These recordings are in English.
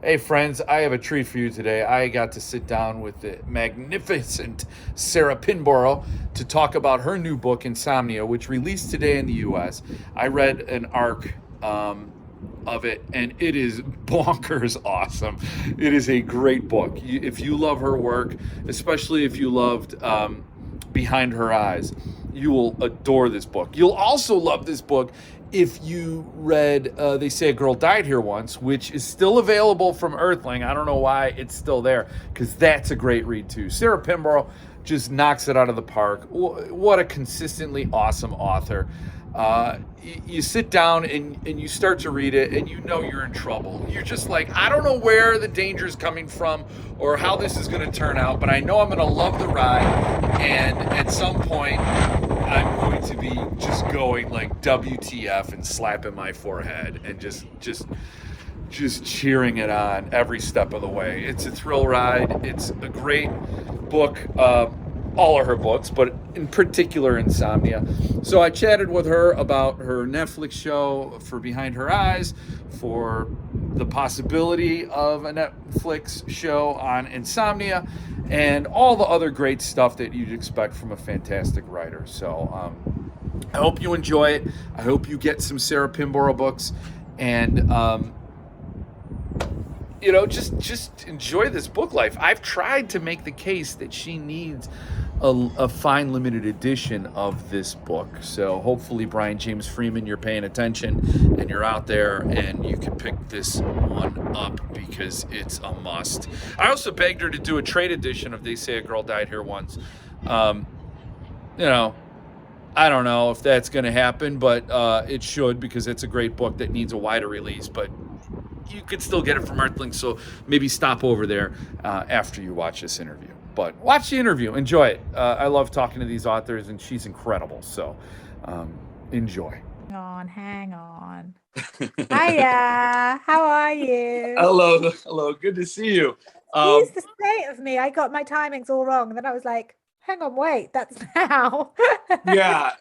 Hey, friends, I have a treat for you today. I got to sit down with the magnificent Sarah Pinborough to talk about her new book, Insomnia, which released today in the US. I read an arc of it, and it is bonkers awesome. It is a great book. If you love her work, especially if you loved Behind Her Eyes, you will adore this book. You'll also love this book if you read They Say a Girl Died Here Once, which is still available from Earthling. I don't know why it's still there, because that's a great read too. Sarah Pinborough just knocks it out of the park. What a consistently awesome author. You sit down and you start to read it, and you know you're in trouble. You're just like, I don't know where the danger is coming from or how this is going to turn out, but I know I'm going to love the ride, and at some point I'm going to be just going like WTF and slapping my forehead and just cheering it on every step of the way. It's a thrill ride. It's a great book. All of her books, but in particular Insomnia. So I chatted with her about her Netflix show for Behind Her Eyes, for the possibility of a Netflix show on Insomnia, and all the other great stuff that you'd expect from a fantastic writer. So I hope you enjoy it. I hope you get some Sarah Pinborough books, and just enjoy this book life. I've tried to make the case that she needs a fine limited edition of this book. So hopefully, Brian James Freeman, you're paying attention and you're out there and you can pick this one up because it's a must. I also begged her to do a trade edition of They Say a Girl Died Here Once. I don't know if that's going to happen, but it should, because it's a great book that needs a wider release. But you could still get it from Earthling, so maybe stop over there after you watch this interview. But watch the interview, enjoy it. I love talking to these authors, and she's incredible. So enjoy. Hang on. Hiya, how are you? Hello, good to see you. Here's the state of me. I got my timings all wrong, and then I was like, hang on, wait, that's now. Yeah.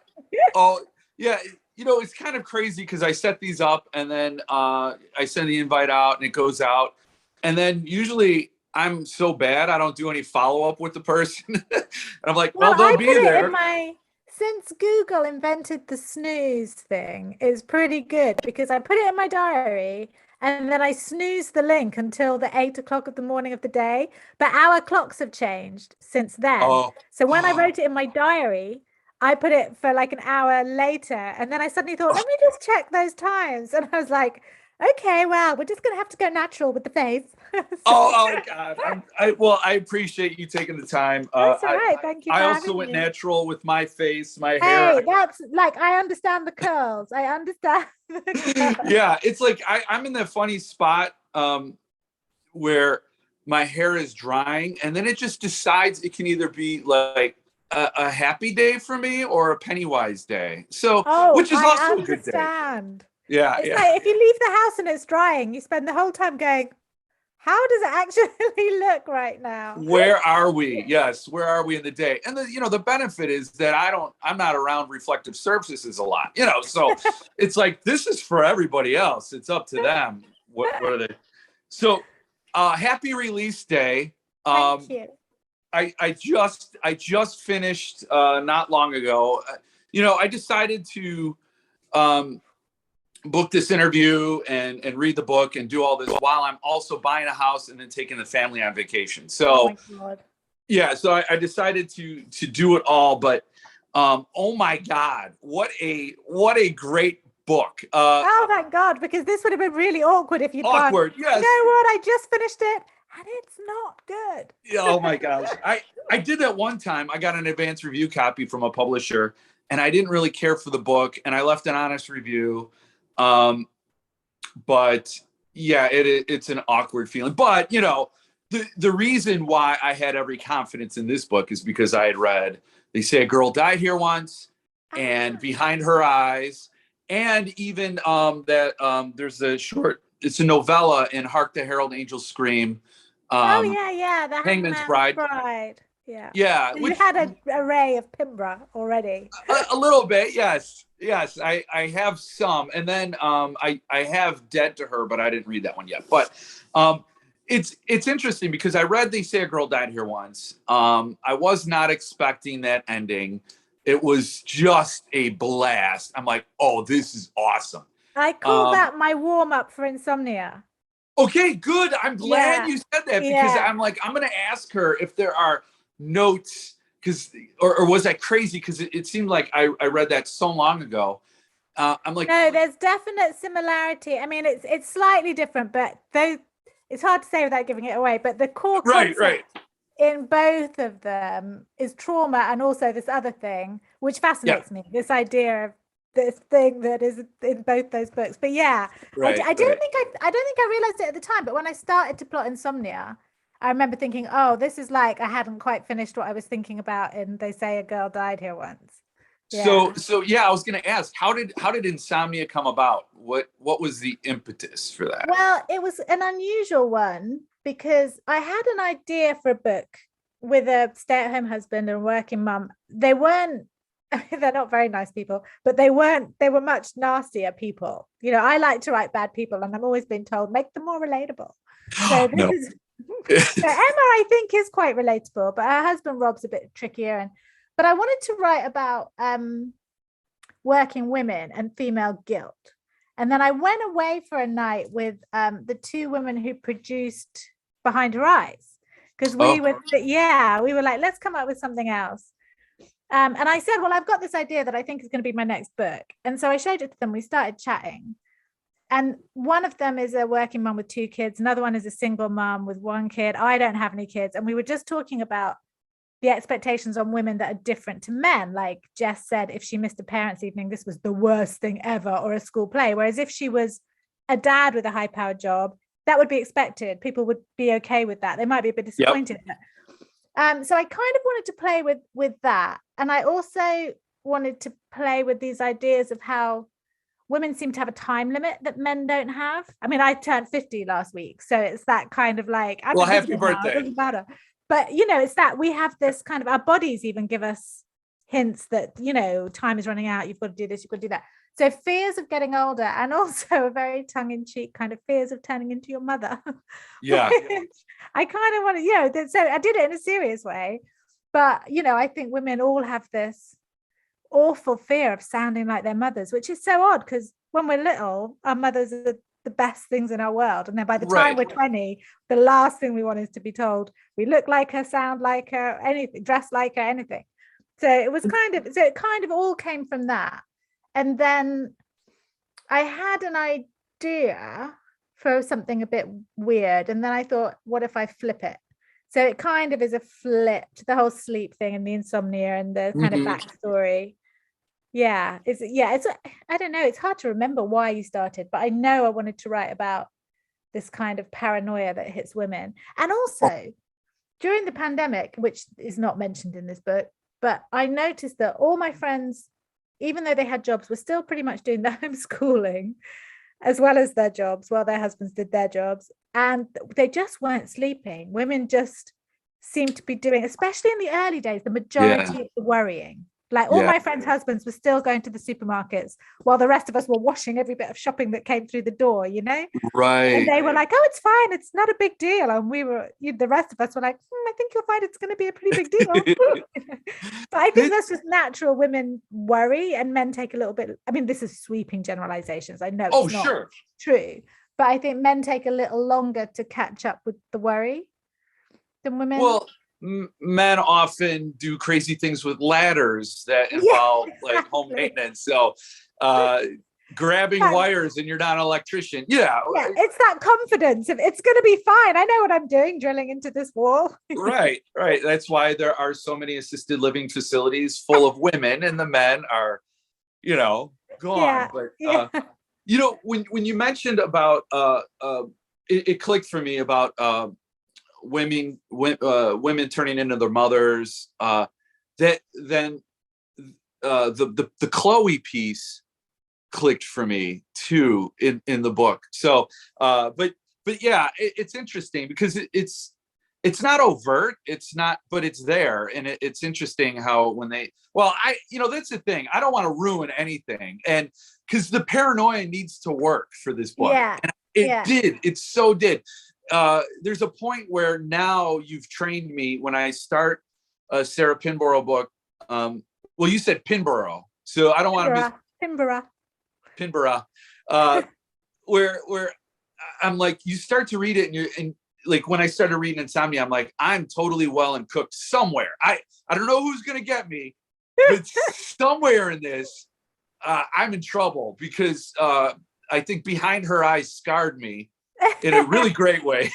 Oh, yeah. It's kind of crazy because I set these up and then I send the invite out and it goes out. And then usually I'm so bad, I don't do any follow-up with the person. And I'm like, well they'll be there. Since Google invented the snooze thing, is pretty good, because I put it in my diary and then I snooze the link until the 8 o'clock of the morning of the day. But our clocks have changed since then. So when I wrote it in my diary, I put it for like an hour later, and then I suddenly thought, let me just check those times. And I was like, okay, well, we're just going to have to go natural with the face. Oh God. I appreciate you taking the time. That's all right. Thank you. I also went natural with my face, my hair. Hey, that's like, I understand the curls. I understand. Yeah, it's like I'm in that funny spot where my hair is drying, and then it just decides it can either be like a happy day for me or a Pennywise day. So, which is also a good day. Yeah. It's like if you leave the house and it's drying, you spend the whole time going, how does it actually look right now? Where are we? Yes. Where are we in the day? And the benefit is that I'm not around reflective surfaces a lot, so it's like, this is for everybody else. It's up to them. What are they? So, happy release day. Thank you. I just finished not long ago. I decided to book this interview and read the book and do all this while I'm also buying a house and then taking the family on vacation. So, yeah, so I decided to do it all. But oh my God, what a great book! Thank God, because this would have been really awkward if you'd gone, yes. You know what? I just finished it. And it's not good. Oh my gosh. I did that one time. I got an advanced review copy from a publisher, and I didn't really care for the book, and I left an honest review. But yeah, it's an awkward feeling. But the reason why I had every confidence in this book is because I had read They Say a Girl Died Here Once and Behind Her Eyes, and even there's a short, it's a novella in Hark the Herald Angels Scream. The Hangman's Bride. Yeah. So you had an array of Pinborough already. A little bit, yes. I have some, and then I have Dead to Her, but I didn't read that one yet. But It's interesting because I read They Say a Girl Died Here Once. I was not expecting that ending. It was just a blast. I'm like, oh, this is awesome. I call Um, that my warm up for Insomnia. okay, good. I'm glad Yeah. you said that because Yeah. I'm like, I'm gonna ask her if there are notes because or was I crazy? Because it seemed like I read that so long ago. I'm like, No, there's definite similarity. I mean, it's slightly different, but though it's hard to say without giving it away. But the core right, concept right. in both of them is trauma and also this other thing, which Yeah, fascinates me, this idea of this thing that is in both those books. But yeah, right, I right. don't think I realized it at the time, but when I started to plot Insomnia, I remember thinking, oh, this is like I hadn't quite finished what I was thinking about in They Say a Girl Died Here Once. So Yeah. so yeah, I was gonna ask, how did Insomnia come about? What was the impetus for that? Well, it was an unusual one because I had an idea for a book with a stay-at-home husband and working mum. They weren't, they're not very nice people, but they were much nastier people. You know, I like to write bad people, and I'm always being told, make them more relatable. So this No. is so Emma, I think, is quite relatable, but her husband Rob's a bit trickier. And but I wanted to write about working women and female guilt. And then I went away for a night with the two women who produced Behind Her Eyes. Because Oh, we were like, let's come up with something else. And I said, well, I've got this idea that I think is going to be my next book. And so I showed it to them. We started chatting. And one of them is a working mom with two kids. Another one is a single mom with one kid. I don't have any kids. And we were just talking about the expectations on women that are different to men. Like Jess said, if she missed a parents' evening, this was the worst thing ever, or a school play. Whereas if she was a dad with a high-powered job, that would be expected. People would be okay with that. They might be a bit yep. disappointed. So I kind of wanted to play with that. And I also wanted to play with these ideas of how women seem to have a time limit that men don't have. I mean, I turned 50 last week. So it's that kind of like, I'm Well, in happy business now, it birthday. doesn't matter. But, you know, it's that we have this kind of, our bodies even give us hints that, you know, time is running out. You've got to do this, you've got to do that. So fears of getting older, and also a very tongue-in-cheek kind of fears of turning into your mother. Yeah. I kind of want to, you know, so I did it in a serious way. But, you know, I think women all have this awful fear of sounding like their mothers, which is so odd because when we're little, our mothers are the best things in our world. And then by the time Right. we're 20, the last thing we want is to be told we look like her, sound like her, anything, dress like her, anything. So it kind of all came from that. And then I had an idea for something a bit weird. And then I thought, what if I flip it? So it kind of is a flip to the whole sleep thing and the insomnia and the kind of backstory. It's I don't know, it's hard to remember why you started, but I know I wanted to write about this kind of paranoia that hits women. And also during the pandemic, which is not mentioned in this book, but I noticed that all my friends, even though they had jobs, were still pretty much doing the homeschooling as well as their jobs while their husbands did their jobs. And they just weren't sleeping. Women just seemed to be doing, especially in the early days, the majority of the worrying. Like all Yeah. my friends' husbands were still going to the supermarkets while the rest of us were washing every bit of shopping that came through the door, you know? Right. And they were like, oh, it's fine. It's not a big deal. And the rest of us were like, I think you'll find it's going to be a pretty big deal. But I think that's just natural. Women worry and men take a little bit. I mean, this is sweeping generalizations. I know it's not Sure. true. But I think men take a little longer to catch up with the worry than women. Well, men often do crazy things with ladders that involve like home maintenance. So grabbing wires and you're not an electrician. Yeah, it's that confidence of it's going to be fine. I know what I'm doing, drilling into this wall. right. That's why there are so many assisted living facilities full of women and the men are, you know, gone. But you know, when you mentioned about it clicked for me about women turning into their mothers, that then the Chloe piece clicked for me too in the book. So but yeah, it's interesting because it's not overt, it's not, but it's there. And it's interesting how when that's the thing, I don't want to ruin anything, and because the paranoia needs to work for this book. And it so did. there's a point where now you've trained me when I start a Sarah Pinborough book. Well, you said Pinborough, so I don't want to miss Pinborough. Where I'm like, you start to read it, and like when I started reading Insomnia, I'm like, I'm totally well and cooked somewhere. I don't know who's gonna get me, but somewhere in this, I'm in trouble because I think Behind Her Eyes scarred me in a really great way.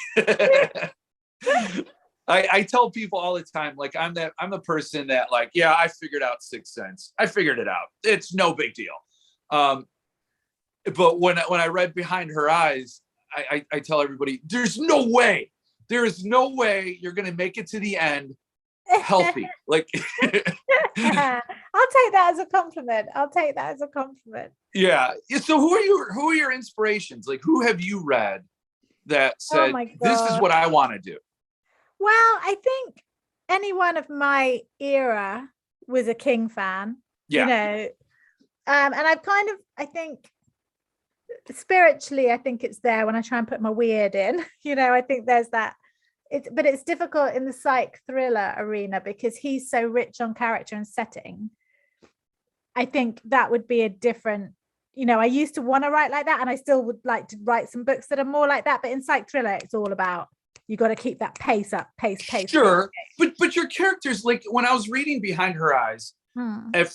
I tell people all the time, like I'm the person that like, yeah, I figured out Sixth Sense. I figured it out. It's no big deal. But when I read Behind Her Eyes, I tell everybody, there's no way you're gonna make it to the end healthy. Like I'll take that as a compliment. Yeah. So who are your inspirations? Like, who have you read that said, this is what I want to do? Well, I think anyone of my era was a King fan. Yeah. You know, and I think spiritually, I think it's there when I try and put my weird in. You know, I think there's that. But it's difficult in the psych thriller arena because he's so rich on character and setting. I think that would be a different, you know, I used to want to write like that, and I still would like to write some books that are more like that. But in psych thriller, it's all about, you got to keep that pace up, pace. Sure. But your characters, like when I was reading Behind Her Eyes, at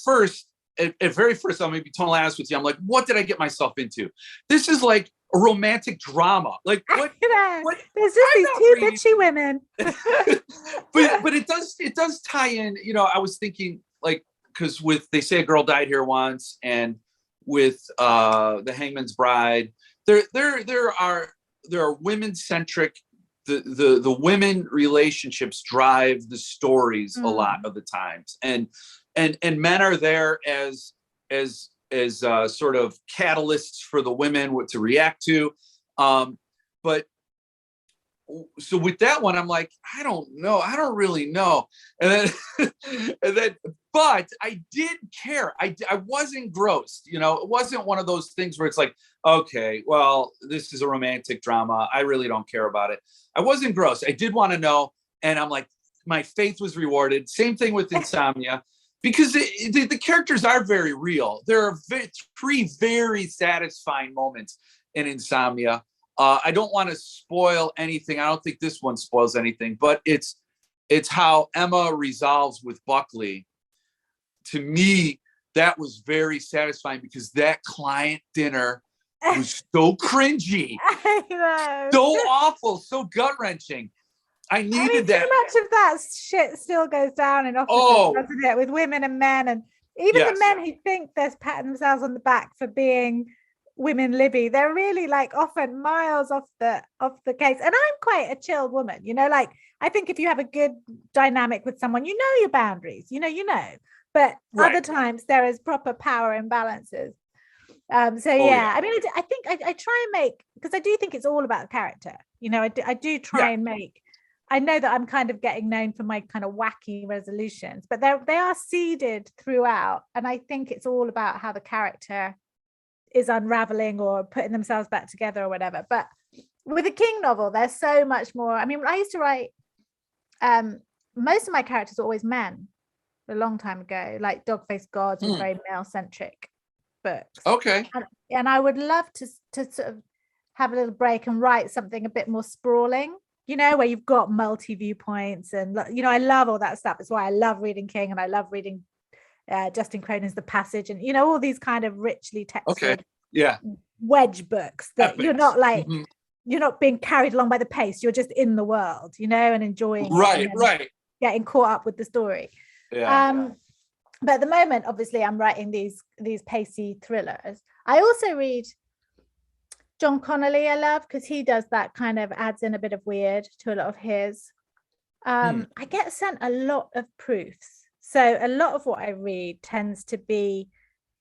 very first, I'm going to be totally honest with you. I'm like, what did I get myself into? This is like a romantic drama. Like what? There's just these two bitchy women. but it does tie in. You know, I was thinking like, because with They Say a Girl Died Here Once, and with The Hangman's Bride, there are women centric. The women relationships drive the stories a lot of the times, and men are there as sort of catalysts for the women, what to react to. But so with that one, I'm like, I don't really know. And then, but I did care. I wasn't engrossed, you know, it wasn't one of those things where it's like, okay, well, this is a romantic drama, I really don't care about it. I wasn't engrossed. I did want to know. And I'm like, my faith was rewarded. Same thing with Insomnia. Because the characters are very real. There are three very satisfying moments in Insomnia. I don't want to spoil anything. I don't think this one spoils anything, but it's how Emma resolves with Buckley. To me, that was very satisfying because that client dinner was so cringy, so awful, so gut-wrenching. I needed that. Too much of that shit still goes down in offices, doesn't it? With women and men, and even the men who think they're patting themselves on the back for being women Libby, they're really like often miles off the case. And I'm quite a chilled woman, you know, like I think if you have a good dynamic with someone, you know your boundaries, you know. But other times there is proper power imbalances. I mean, I think I try and make, because I do think it's all about character, you know. I do try and make. I know that I'm kind of getting known for my kind of wacky resolutions, but they are seeded throughout. And I think it's all about how the character is unraveling or putting themselves back together or whatever. But with a King novel, there's so much more. I mean, I used to write, most of my characters are always men a long time ago, like Dog-Faced Gods and very male-centric books. Okay. And I would love to sort of have a little break and write something a bit more sprawling, you know, where you've got multi viewpoints, and you know, I love all that stuff. It's why I love reading King, and I love reading Justin Cronin's The Passage, and you know, all these kind of richly texted wedge books that you're not like you're not being carried along by the pace, you're just in the world, you know, and enjoying it, getting caught up with the story. But at the moment, obviously, I'm writing these pacey thrillers. I also read John Connolly, I love, because he does that kind of, adds in a bit of weird to a lot of his. I get sent a lot of proofs. So a lot of what I read tends to be,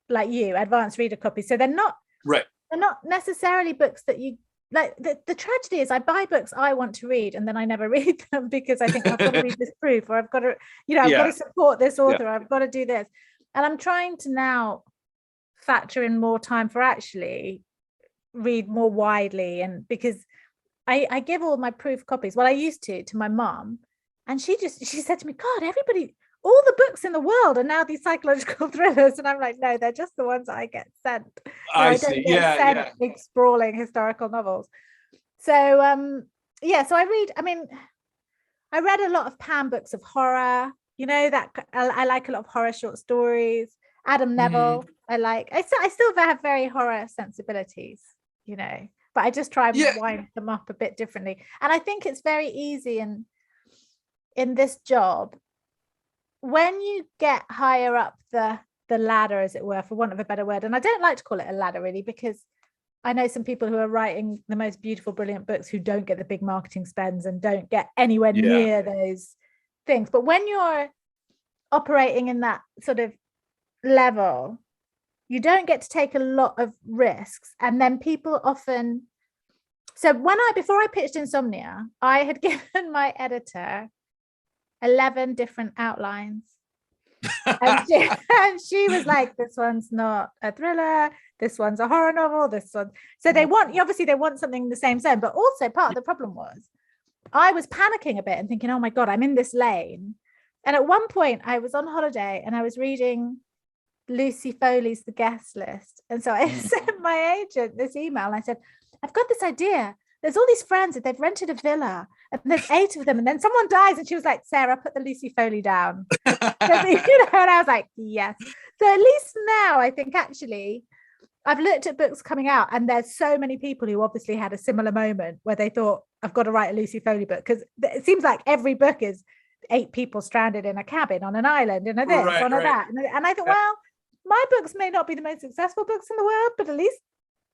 like you, advanced reader copies. So they're not necessarily books that you, like, the tragedy is I buy books I want to read and then I never read them because I think I've got to read this proof, or I've got to, you know, I've got to support this author, or I've got to do this. And I'm trying to now factor in more time for actually read more widely, and because I give all my proof copies. Well, I used to my mom, and she said to me, God, everybody, all the books in the world are now these psychological thrillers. And I'm like, no, they're just the ones that I get sent. I I see. don't get sent big sprawling historical novels. So so I read a lot of Pam books of horror, that I like a lot of horror short stories. Adam Neville, I still have very horror sensibilities, but I just try and wind them up a bit differently. And I think it's very easy in this job, when you get higher up the ladder, as it were, for want of a better word, and I don't like to call it a ladder really, because I know some people who are writing the most beautiful, brilliant books who don't get the big marketing spends and don't get anywhere near those things. But when you're operating in that sort of level, you don't get to take a lot of risks. And then people often, so before I pitched Insomnia, I had given my editor 11 different outlines. And she was like, this one's not a thriller, this one's a horror novel, this one. So they want something in the same zone. But also part of the problem was I was panicking a bit and thinking, oh my God, I'm in this lane. And at one point I was on holiday and I was reading Lucy Foley's The Guest List. And so I sent my agent this email and I said, I've got this idea. There's all these friends that they've rented a villa and there's 8 of them. And then someone dies. And she was like, Sarah, put the Lucy Foley down. And I was like, yes. So at least now I think actually I've looked at books coming out and there's so many people who obviously had a similar moment where they thought, I've got to write a Lucy Foley book. Because it seems like every book is 8 people stranded in a cabin on an island and a this, on a that. And I thought, well, my books may not be the most successful books in the world, but at least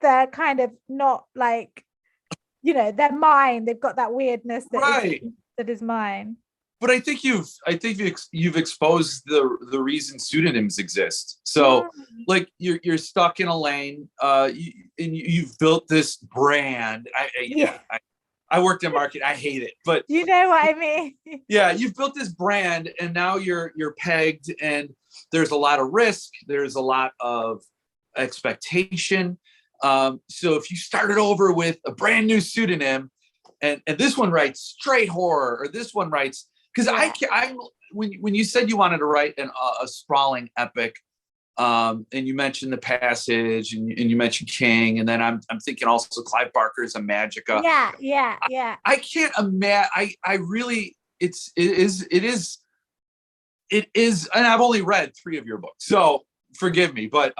they're kind of not like, they're mine. They've got that weirdness that is mine. But I think you've exposed the reason pseudonyms exist. So like you're stuck in a lane, and you've built this brand. I worked in marketing. I hate it, but you know what I mean. Yeah, you've built this brand, and now you're pegged, and there's a lot of risk. There's a lot of expectation. So if you started over with a brand new pseudonym, and this one writes straight horror, or this one writes, because I'm when you said you wanted to write a sprawling epic, and you mentioned The Passage, and you mentioned King, and then I'm thinking also Clive Barker's A Magica. Yeah. I can't imagine. I really, it is, and I've only read 3 of your books, so forgive me, but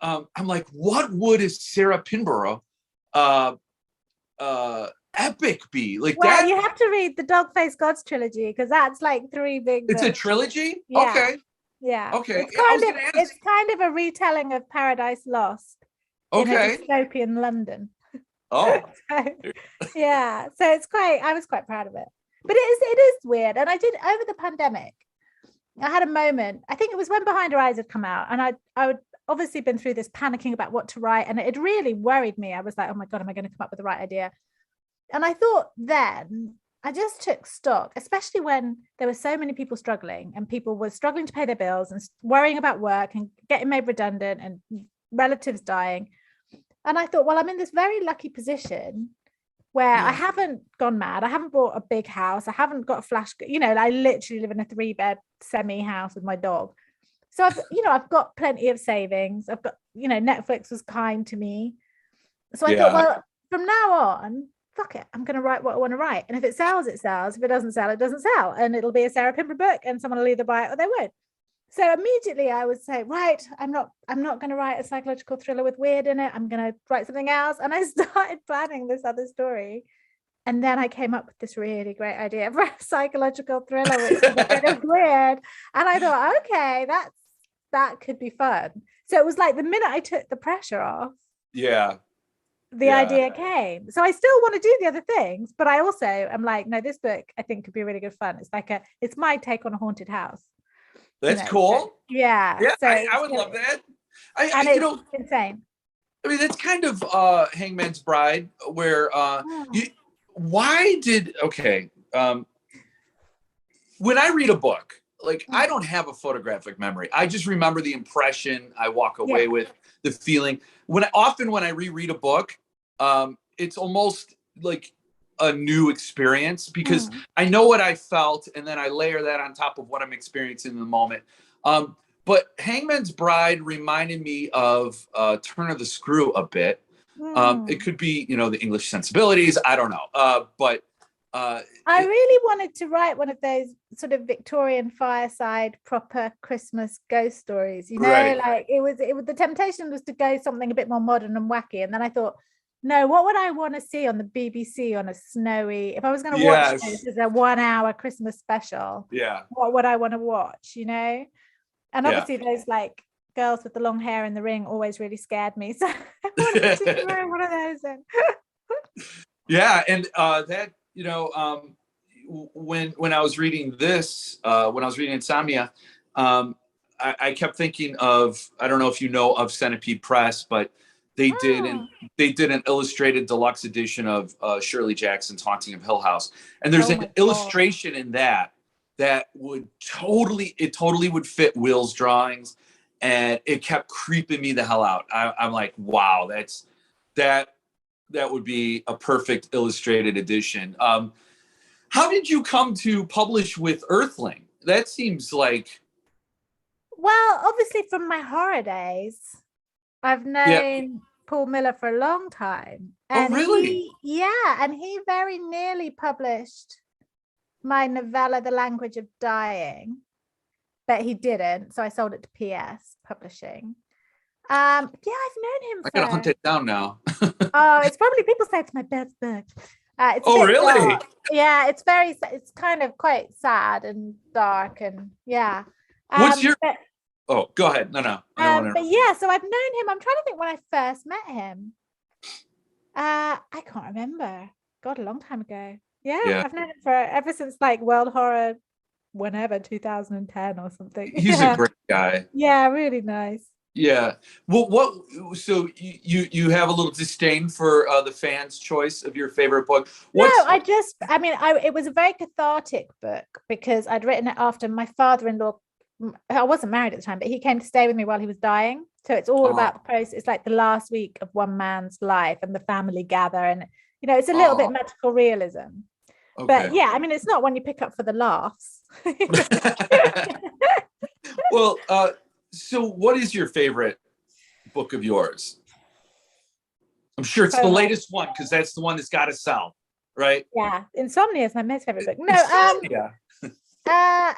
I'm like, what would a Sarah Pinborough epic be? Like, well, that you have to read the Dog-Faced Gods trilogy, because that's like 3 big books. It's a trilogy? Yeah. Okay. Yeah. Okay. It's kind of a retelling of Paradise Lost in a dystopian London. Oh. Yeah. So I was quite proud of it. But it is weird. And I did, over the pandemic, I had a moment, I think it was when Behind Her Eyes had come out, and I would obviously been through this panicking about what to write, and it really worried me. I was like, oh my God, am I going to come up with the right idea? And I thought then, I just took stock, especially when there were so many people struggling, and people were struggling to pay their bills and worrying about work and getting made redundant and relatives dying. And I thought, well, I'm in this very lucky position where I haven't gone mad. I haven't bought a big house. I haven't got a flash, I literally live in a 3-bed semi house with my dog. So I've got plenty of savings. I've got, Netflix was kind to me. So I thought, well, from now on, fuck it, I'm going to write what I want to write. And if it sells, it sells. If it doesn't sell, it doesn't sell. And it'll be a Sarah Pinborough book, and someone will either buy it or they won't. So immediately I would say, right, I'm not going to write a psychological thriller with weird in it. I'm going to write something else. And I started planning this other story. And then I came up with this really great idea for a psychological thriller, which is a bit of weird. And I thought, okay, that could be fun. So it was like the minute I took the pressure off, the idea came. So I still want to do the other things, but I also am like, no, this book I think could be really good fun. It's my take on a haunted house. That's cool. So, yeah. So I would love that. It's insane. I mean, that's kind of Hangman's Bride, where when I read a book, like I don't have a photographic memory. I just remember the impression. I walk away with the feeling. When I reread a book, it's almost like a new experience, because Mm. I know what I felt, and then I layer that on top of what I'm experiencing in the moment. But Hangman's Bride reminded me of Turn of the Screw a bit. It Mm. could be, the English sensibilities. I don't know. But I really wanted to write one of those sort of Victorian fireside proper Christmas ghost stories, right. like it was the temptation was to go something a bit more modern and wacky. And then I thought, no, what would I want to see on the BBC on a snowy, if I was going to watch Yes. this as a 1 hour Christmas special, Yeah. what would I want to watch, And Yeah. obviously those like girls with the long hair in the ring always really scared me. So I wanted to throw one of those in. Yeah, and that when I was reading this, when I was reading Insomnia, I kept thinking of, I don't know if you know of Centipede Press, but they did an Oh, they did an illustrated deluxe edition of Shirley Jackson's Haunting of Hill House, and there's oh an my God. illustration in that would totally would fit Will's drawings, and it kept creeping me the hell out. I'm like, wow, that that would be a perfect illustrated edition. How did you come to publish with Earthling? That seems like, Well, obviously from my horror days, I've yeah. known Paul Miller for a long time. Oh, And really? he very nearly published my novella, The Language of Dying, but he didn't. So I sold it to PS Publishing. Yeah, I've known him I gotta hunt for, it down now. oh, it's probably, people say it's my best book. It's a Oh, bit really? dark. Yeah, it's kind of quite sad and dark, and yeah. What's your? But Oh, go ahead. No, I don't want but to. yeah, so I've known him. I'm trying to think when I first met him. I can't remember. God, a long time ago. Yeah, Yeah, I've known him for ever since like World Horror, whenever 2010 or something. he's a Yeah, great guy. yeah, really nice. Yeah. Well, what? So you have a little disdain for the fans' choice of your favorite book. No, What's? I mean, it was a very cathartic book because I'd written it after my father-in-law. I wasn't married at the time, but he came to stay with me while he was dying. So it's all about the process. It's like the last week of one man's life, and the family gather, and it's a little bit magical realism. But Okay. yeah, I mean, it's not one you pick up for the laughs. Well, so what is your favorite book of yours? I'm sure it's the Oh, latest one, because that's the one that's got to sell, right? yeah, Insomnia is my most favorite book. No, Insomnia. uh,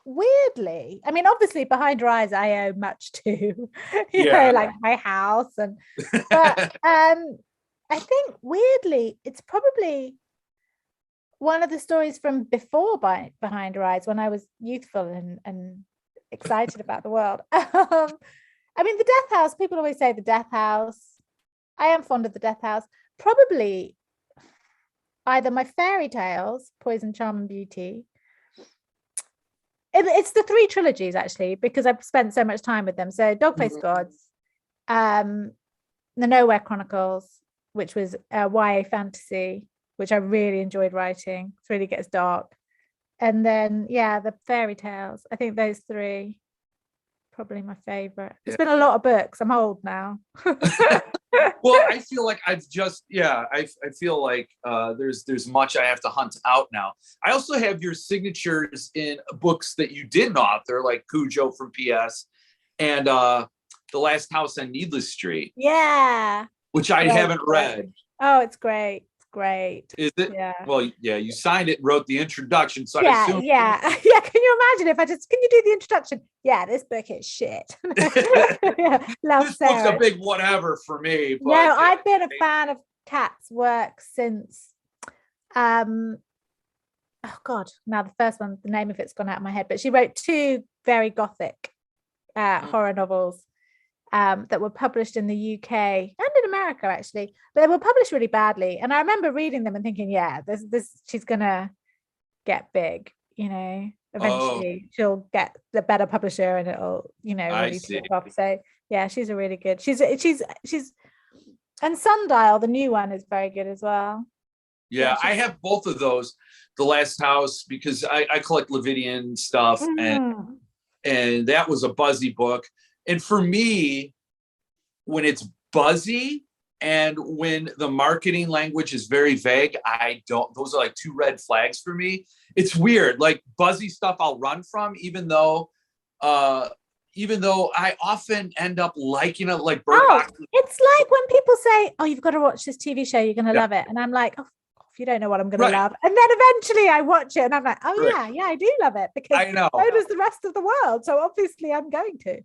weirdly, I mean, obviously Behind Her Eyes I owe much to, Yeah. like my house, but I think weirdly it's probably one of the stories from before Behind Her Eyes, when I was youthful and excited about the world. I mean, the Death House, people always say the Death House. I am fond of the Death House. Probably either my fairy tales, Poison, Charm and Beauty. It's the 3 trilogies, actually, because I've spent so much time with them. So Dog-Faced Gods, the Nowhere Chronicles, which was a YA fantasy, which I really enjoyed writing. It really gets dark. And then, yeah, the fairy tales. I think those 3 probably my favorite. It's been a lot of books. I'm old now. Well, I feel like I feel like there's much I have to hunt out now. I also have your signatures in books that you didn't author, like Cujo from PS and The Last House on Needless Street. Yeah. Which I haven't read. Oh, it's great. It's great. Is it? Yeah. Well, yeah, you signed it and wrote the introduction, so yeah, I assume. Yeah. Yeah. Can you imagine if can you do the introduction? Yeah, this book is shit. Yeah, love this Sarah. book's a big whatever for me. But no, I've been a fan of Kat's work since oh God, now the first one, the name of it's gone out of my head, but she wrote 2 very gothic horror novels that were published in the UK and in America, actually, but they were published really badly. And I remember reading them and thinking, yeah, this she's gonna get big, eventually she'll get the better publisher and it'll, really take off. So yeah, she's a really good, she's and Sundial, the new one, is very good as well. Yeah, I have both of those. The Last House, because I collect Levidian stuff, and that was a buzzy book. And for me, when it's buzzy, And when the marketing language is very vague, I don't, those are like two red flags for me. It's weird. Like buzzy stuff I'll run from, even though I often end up liking it, like Bird Oh, Box. it's like when people say, "Oh, you've got to watch this TV show, you're going to love it," and I'm like, "Oh, if you don't know what I'm going to love," and then eventually I watch it, and I'm like, "Oh yeah, I do love it," because I know. so does the rest of the world. So obviously, I'm going to.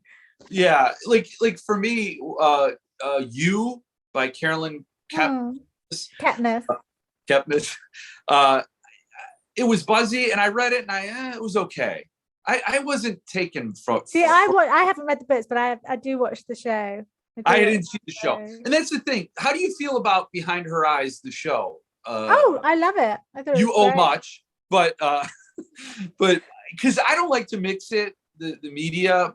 Yeah, like for me, You by Carolyn Katniss. Kepnes. Uh, it was buzzy, and I read it, and it was okay. I wasn't taken from. See, I haven't read the books, but I do watch the show. I didn't see the show, and that's the thing. How do you feel about Behind Her Eyes, the show? Oh, I love it. I thought you it was owe great. much, but because I don't like to mix it, the media.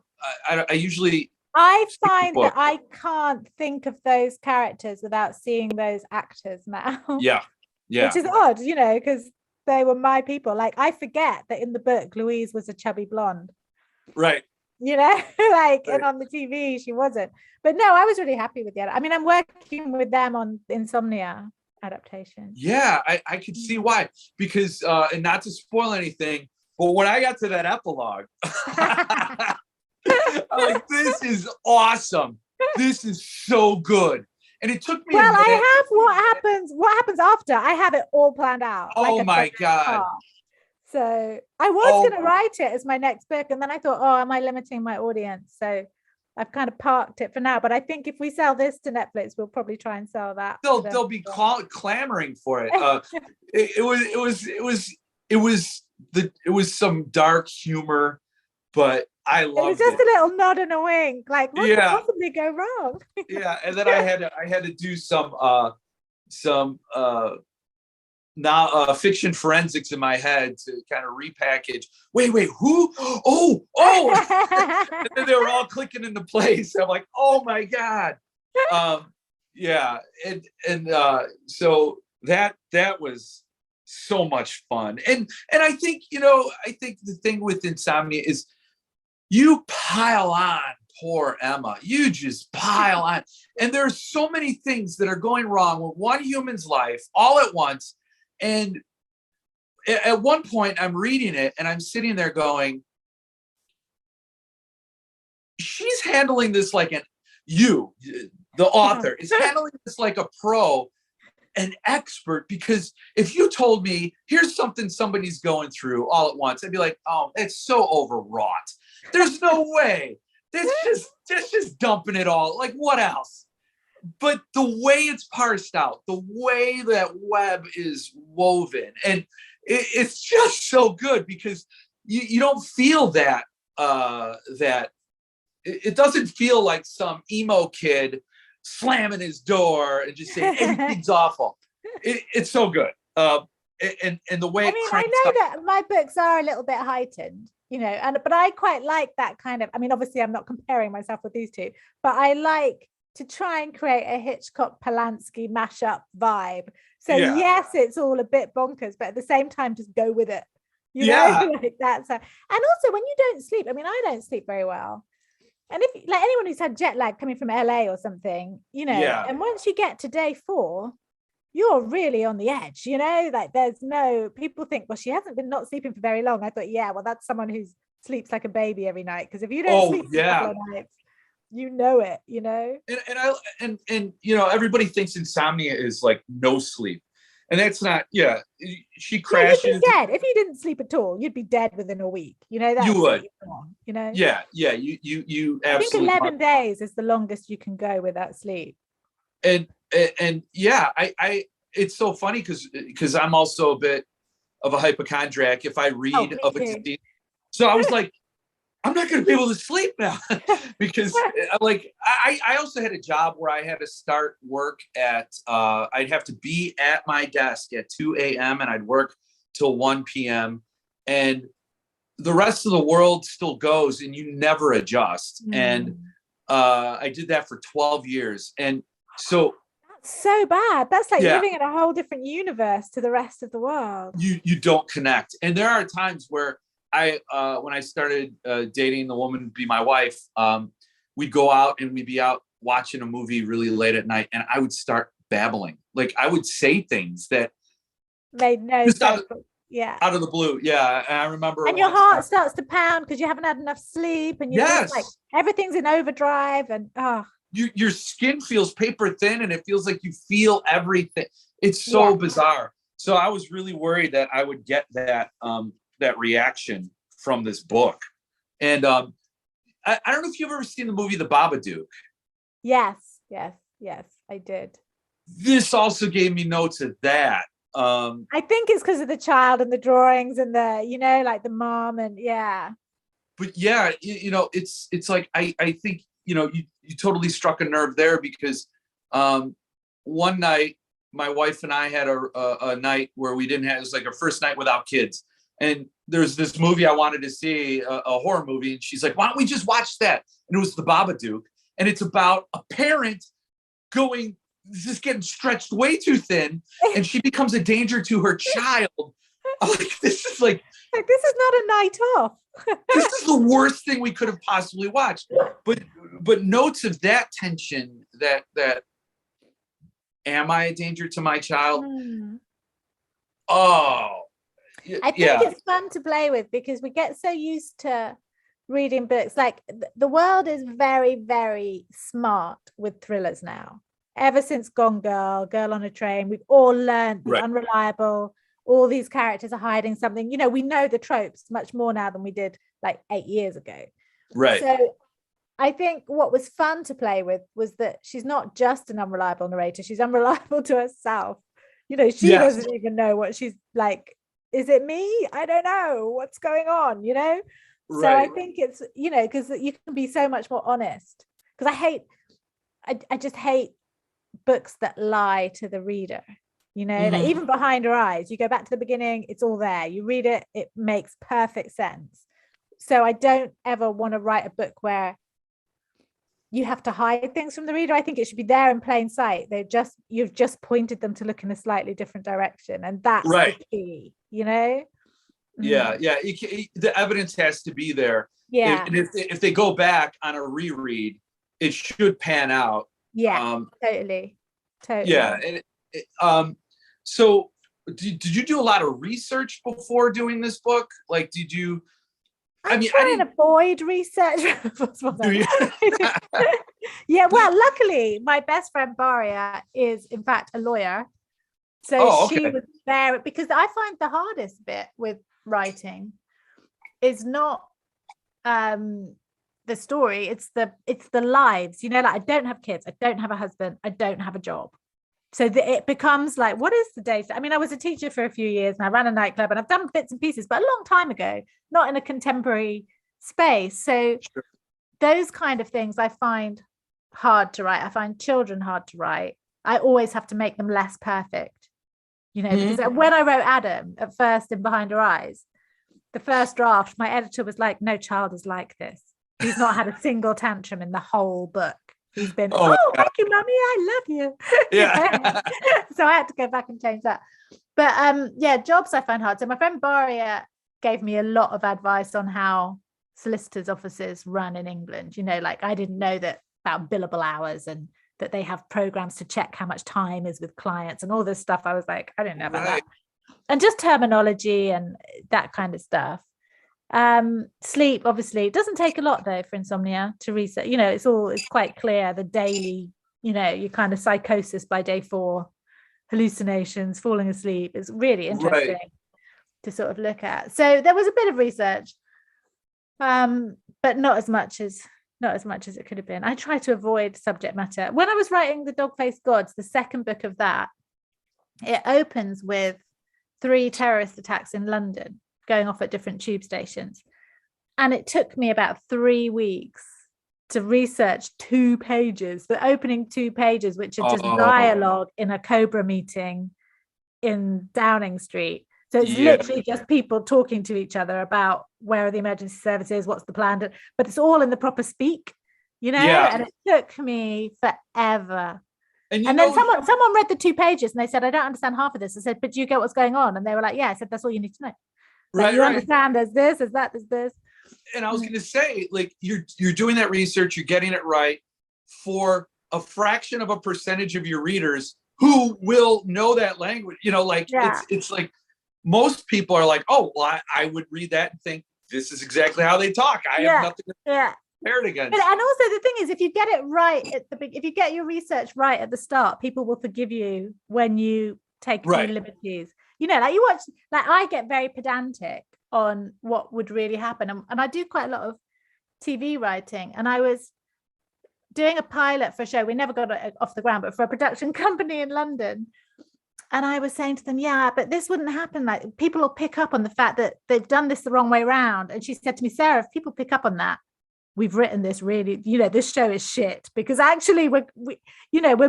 I usually. I find that I can't think of those characters without seeing those actors now. Yeah. Which is odd, you know, because they were my people. Like I forget that in the book Louise was a chubby blonde. Right. You know, like, and on the TV she wasn't. But no, I was really happy with that. I mean, I'm working with them on Insomnia adaptation. Yeah, I could see why. Because and not to spoil anything, but when I got to that epilogue, I'm like, this is awesome. This is so good. And it took me well, I have what happens after. I have it all planned out. Oh like my God. So I was going to write it as my next book. And then I thought, oh, am I limiting my audience? So I've kind of parked it for now. But I think if we sell this to Netflix, we'll probably try and sell that. They'll be clamoring for it. It was some dark humor, but I loved it. It was just a little nod and a wink. Like, what could possibly go wrong? Yeah, and then I had to do some fiction forensics in my head to kind of repackage. Wait, who? Oh! And then they were all clicking into place. I'm like, oh my God. Yeah, and so that was so much fun. And I think, the thing with Insomnia is you pile on poor Emma. You just pile on. And there's so many things that are going wrong with one human's life all at once. And at one point I'm reading it and I'm sitting there going, she's handling this like the author is handling this like a pro, an expert, because if you told me here's something somebody's going through all at once, I'd be like, oh, it's so overwrought. There's no way. That's just dumping it all. Like, what else? But the way it's parsed out, the way that web is woven, and it's just so good because you don't feel that it doesn't feel like some emo kid slamming his door and just saying everything's awful. It's so good. And the way I know that my books are a little bit heightened, but I quite like that kind of, I mean, obviously I'm not comparing myself with these two, but I like to try and create a Hitchcock Polanski mashup vibe. So yes, it's all a bit bonkers, but at the same time, just go with it. You know, like that's and also when you don't sleep, I mean, I don't sleep very well. And if like anyone who's had jet lag coming from LA or something, and once you get to day 4, you're really on the edge, like there's no, people think, well, she hasn't been not sleeping for very long. I thought, yeah, well, that's someone who sleeps like a baby every night. Because if you don't sleep for a couple of nights, and everybody thinks insomnia is like no sleep, and that's not. She crashes. You'd be dead if you didn't sleep at all. You'd be dead within a week. That's you would. You You absolutely. I think 11 days is the longest you can go without sleep. And I it's so funny because I'm also a bit of a hypochondriac. If I read of a disease, so I was like, I'm not going to be able to sleep now because I also had a job where I had to start work at I'd have to be at my desk at 2 a.m. and I'd work till 1 p.m. and the rest of the world still goes and you never adjust. And I did that for 12 years. And so that's so bad. That's like living in a whole different universe to the rest of the world. You don't connect. And there are times where when I started dating the woman to be my wife, we'd go out and we'd be out watching a movie really late at night, and I would start babbling. Like I would say things that made no just sense. Yeah. out of the blue. Yeah, and I remember. And your heart starts to pound because you haven't had enough sleep, and you're just like everything's in overdrive, and your skin feels paper thin, and it feels like you feel everything. It's so bizarre. So I was really worried that I would get that reaction from this book. And I don't know if you've ever seen the movie The Babadook. Yes, I did. This also gave me notes of that. I think it's because of the child and the drawings and the, like the mom and But yeah, it's like I think you totally struck a nerve there because one night my wife and I had a night where we didn't have, it was like our first night without kids. And there's this movie I wanted to see, a horror movie. And she's like, why don't we just watch that? And it was The Babadook. And it's about a parent just getting stretched way too thin. And she becomes a danger to her child. I'm like, this is not a night off. This is the worst thing we could have possibly watched. But notes of that tension, that am I a danger to my child? Oh, I think it's fun to play with because we get so used to reading books. Like the world is very, very smart with thrillers now. Ever since Gone Girl, Girl on a Train, we've all learned the unreliable. All these characters are hiding something. We know the tropes much more now than we did like 8 years ago. Right. So I think what was fun to play with was that she's not just an unreliable narrator. She's unreliable to herself. She doesn't even know what she's like. Is it me? I don't know what's going on, Right. So I think it's, because you can be so much more honest. Because I just hate books that lie to the reader. Like even Behind Her Eyes, you go back to the beginning, it's all there. You read it, it makes perfect sense. So I don't ever want to write a book where you have to hide things from the reader. I think it should be there in plain sight. You've just pointed them to look in a slightly different direction, and that's the key. The evidence has to be there. And if they go back on a reread, it should pan out. Totally. So did you do a lot of research before doing this book? Like, did you? I didn't avoid research. Well, luckily my best friend Baria is in fact a lawyer. So she was there because I find the hardest bit with writing is not the story, it's the lives, like I don't have kids, I don't have a husband, I don't have a job. So it becomes like, what is the day? I was a teacher for a few years and I ran a nightclub and I've done bits and pieces, but a long time ago, not in a contemporary space. So those kind of things I find hard to write. I find children hard to write. I always have to make them less perfect, because when I wrote Adam at first in Behind Her Eyes, the first draft, my editor was like, no child is like this. He's not had a single tantrum in the whole book. He's been, thank you, Mummy, I love you. Yeah. So I had to go back and change that. But jobs I find hard. So my friend Baria gave me a lot of advice on how solicitors' offices run in England. Like I didn't know that about billable hours and that they have programs to check how much time is with clients and all this stuff. I was like, I didn't know about that. And just terminology and that kind of stuff. Sleep, obviously, it doesn't take a lot though for Insomnia to research. It's quite clear the daily, you kind of psychosis by day 4, hallucinations, falling asleep. It's really interesting to sort of look at. So there was a bit of research, but not as much as it could have been. I try to avoid subject matter. When I was writing The Dog-Faced Gods, the second book of that, it opens with 3 terrorist attacks in London going off at different tube stations. And it took me about 3 weeks to research 2 pages, the opening 2 pages, which are just dialogue in a Cobra meeting in Downing Street. So it's literally just people talking to each other about where are the emergency services, what's the plan, but it's all in the proper speak, and it took me forever. And then someone read the 2 pages and they said, I don't understand half of this. I said, but do you get what's going on? And they were like, yeah. I said, that's all you need to know. Like, you understand there's this, there's that, there's this. And I was going to say, like, you're doing that research, you're getting it right. for a fraction of a percentage of your readers who will know that language. Like it's like most people are like, oh, well, I would read that and think this is exactly how they talk. I have nothing to compare it against. And also the thing is, if you get it right if you get your research right at the start, people will forgive you when you take a few liberties. Like you watch, like I get very pedantic on what would really happen, and I do quite a lot of TV writing, and I was doing a pilot for a show. We never got it off the ground, but for a production company in London. And I was saying to them, yeah, but this wouldn't happen. Like people will pick up on the fact that they've done this the wrong way around. And she said to me, Sarah, if people pick up on that, we've written this really, this show is shit, because actually we're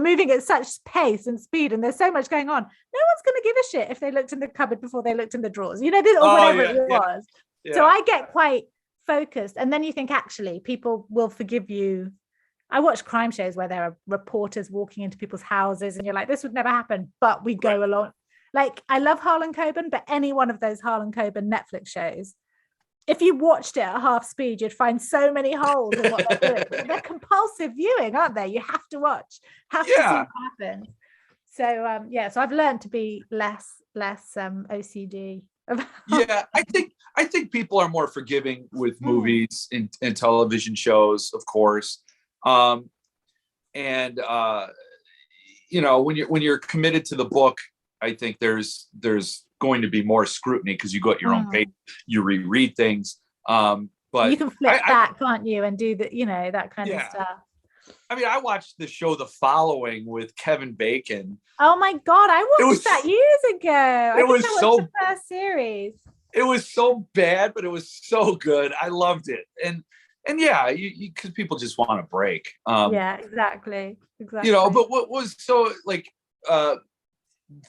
moving at such pace and speed, and there's so much going on. No one's going to give a shit if they looked in the cupboard before they looked in the drawers, or whatever it was. Yeah. So I get quite focused. And then you think, actually, people will forgive you. I watch crime shows where there are reporters walking into people's houses and you're like, this would never happen, but we go along. Like, I love Harlan Coben, but any one of those Harlan Coben Netflix shows, if you watched it at half speed, you'd find so many holes in what they're doing. They're compulsive viewing, aren't they? You have to watch, to see what happens. So, so I've learned to be less OCD. I think people are more forgiving with movies and television shows, of course. When you're committed to the book, I think there's going to be more scrutiny because you go at your own pace, you reread things. But you can flip back, can't you, and do that kind of stuff. I mean, I watched the show The Following with Kevin Bacon. Oh my God, I watched that years ago. It was so the first series. It was so bad, but it was so good. I loved it. And because people just want a break. Exactly. But what was so like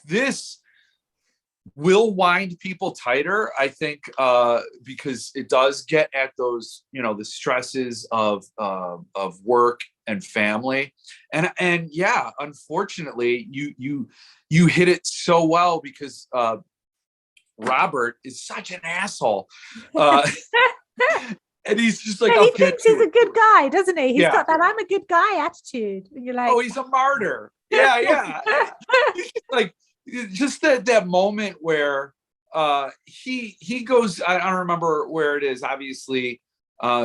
this will wind people tighter, I think, because it does get at those, the stresses of work and family, and unfortunately, you hit it so well because Robert is such an asshole. And he's just like, he thinks he's a good guy, doesn't he? He's got that I'm a good guy attitude. And you're like, oh, he's a martyr. Yeah. Like just that moment where he goes, I don't remember where it is. Obviously,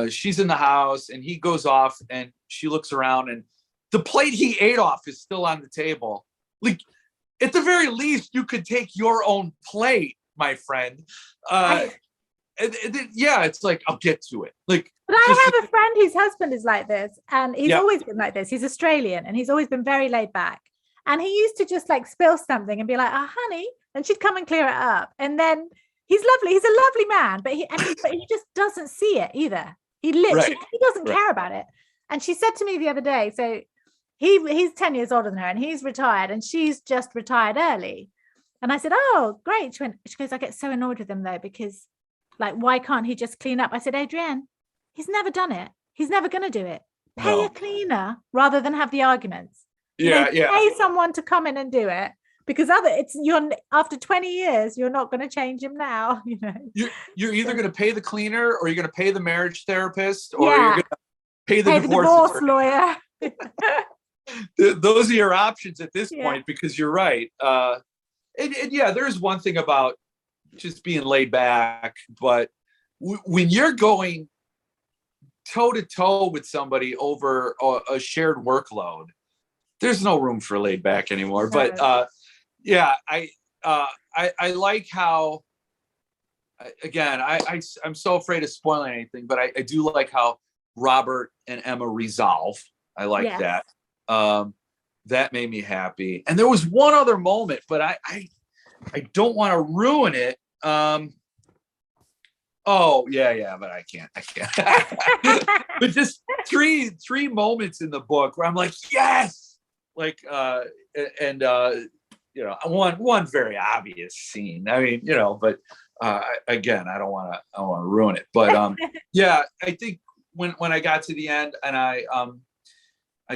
she's in the house and he goes off and she looks around and the plate he ate off is still on the table. Like, at the very least, you could take your own plate, my friend. It's like, I'll get to it. Like, but I have a friend whose husband is like this, and he's always been like this. He's Australian, and he's always been very laid back. And he used to just like spill something and be like, "Oh, honey," and she'd come and clear it up. And then he's lovely. He's a lovely man, but he just doesn't see it either. He literally he doesn't care about it. And she said to me the other day, so he's 10 years older than her, and he's retired, and she's just retired early. And I said, "Oh, great." She goes, "I get so annoyed with him though, because like, why can't he just clean up?" I said, "Adrienne, he's never done it. He's never going to do it. Pay a cleaner rather than have the arguments. Pay someone to come in and do it, because you're after 20 years, you're not going to change him now. You're either going to pay the cleaner, or you're going to pay the marriage therapist, or you're going to pay the divorce lawyer. Those are your options at this point, because you're right. There's one thing about just being laid back, but when you're going toe to toe with somebody over a shared workload, there's no room for laid back anymore. But I like how, again, I'm so afraid of spoiling anything, but I do like how Robert and Emma resolve. I like that. That made me happy. And there was one other moment, but I don't want to ruin it. But I can't. But just three moments in the book where I'm like, yes, like, one very obvious scene. I mean, but again, I don't want to ruin it. But I think when I got to the end and I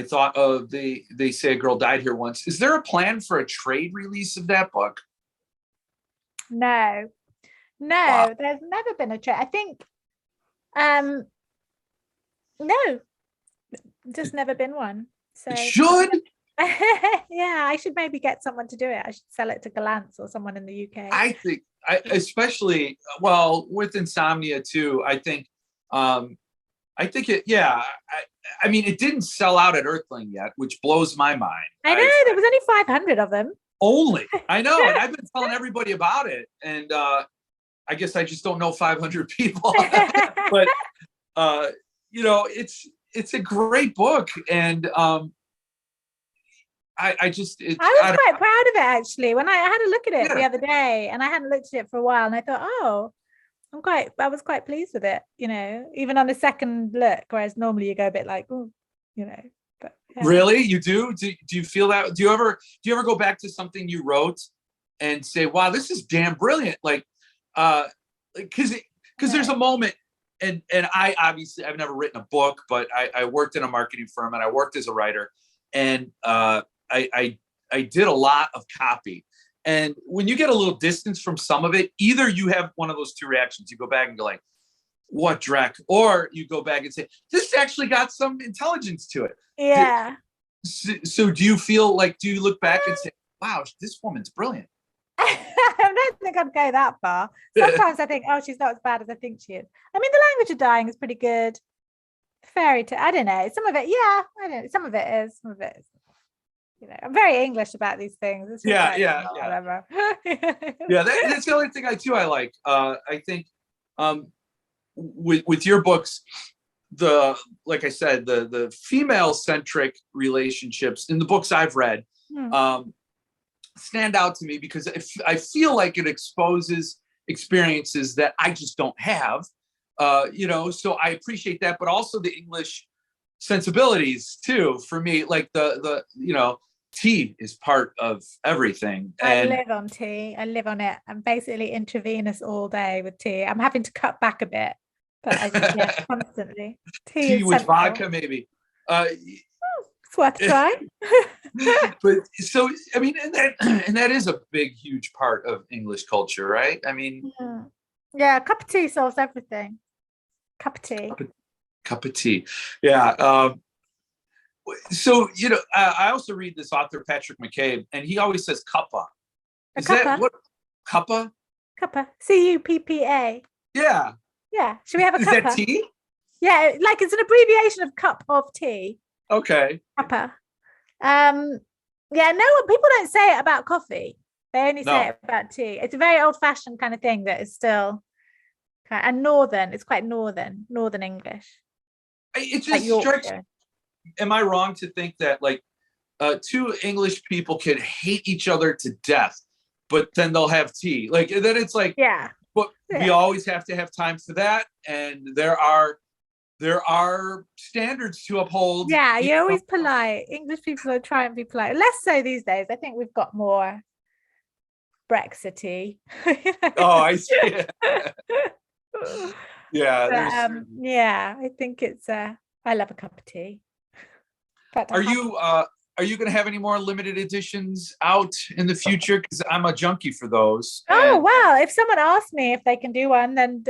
thought, oh, they say a girl died here once. Is there a plan for a trade release of that book? No, wow. There's never been a trade. I think, no, Just never been one. So It should. yeah, I should maybe get someone to do it. I should sell it to Galance or someone in the UK. I think, especially, well, with Insomnia too. I think it. Yeah. I mean, it didn't sell out at Earthling yet, which blows my mind. I know there was only 500 of them. Only. I know, and I've been telling everybody about it, and I guess I just don't know 500 people. But it's a great book, and I was quite proud of it actually. When I had a look at it the other day, and I hadn't looked at it for a while, and I thought, oh, I was quite pleased with it, even on a second look, whereas normally you go a bit like, oh, but yeah. Really? You do? Do you feel that? Do you ever go back to something you wrote and say, wow, this is damn brilliant? Like, because there's a moment, and I obviously, I've never written a book, but I worked in a marketing firm and I worked as a writer, and I did a lot of copy. And when you get a little distance from some of it, either you have one of those two reactions. You go back and go like, what dreck? Or you go back and say, this actually got some intelligence to it. Yeah. So do you feel like, do you look back and say, wow, this woman's brilliant? I don't think I'd go that far. Sometimes I think, oh, she's not as bad as I think she is. I mean, The Language of Dying is pretty good. Fairy tale, I don't know. Some of it, yeah, I don't know. Some of it is, some of it is. I'm very English about these things. It's just whatever. Yeah, that's the only thing I like. I think with your books, like I said, the female centric relationships in the books I've read stand out to me because I feel like it exposes experiences that I just don't have. So I appreciate that, but also the English sensibilities too. For me, like the tea is part of everything. And I live on tea. I live on it. I'm basically intravenous all day with tea. I'm having to cut back a bit, but I just constantly. Tea with vodka, maybe. It's worth a try. But so I mean, and that is a big, huge part of English culture, right? I mean, yeah, a cup of tea solves everything. Cup of tea. Cup of tea. Yeah. So I also read this author Patrick McCabe, and he always says cuppa. Is that what cuppa? Cuppa. CUPPA. Yeah. Yeah. Should we have a cuppa? Is that tea? Yeah, like it's an abbreviation of cup of tea. Okay. Cuppa. Yeah, people don't say it about coffee. They only say it about tea. It's a very old-fashioned kind of thing that is still and northern. It's quite northern English. It just strikes. Am I wrong to think that like two English people can hate each other to death, but then they'll have tea? Like then it's like, but we always have to have time for that, and there are standards to uphold. Yeah, you're always polite. English people are trying to be polite. Less so these days. I think we've got more Brexity. Oh, I see. Yeah. Yeah, I think it's I love a cup of tea. Are you going to have any more limited editions out in the future? Because I'm a junkie for those. Oh, well, if someone asks me if they can do one, then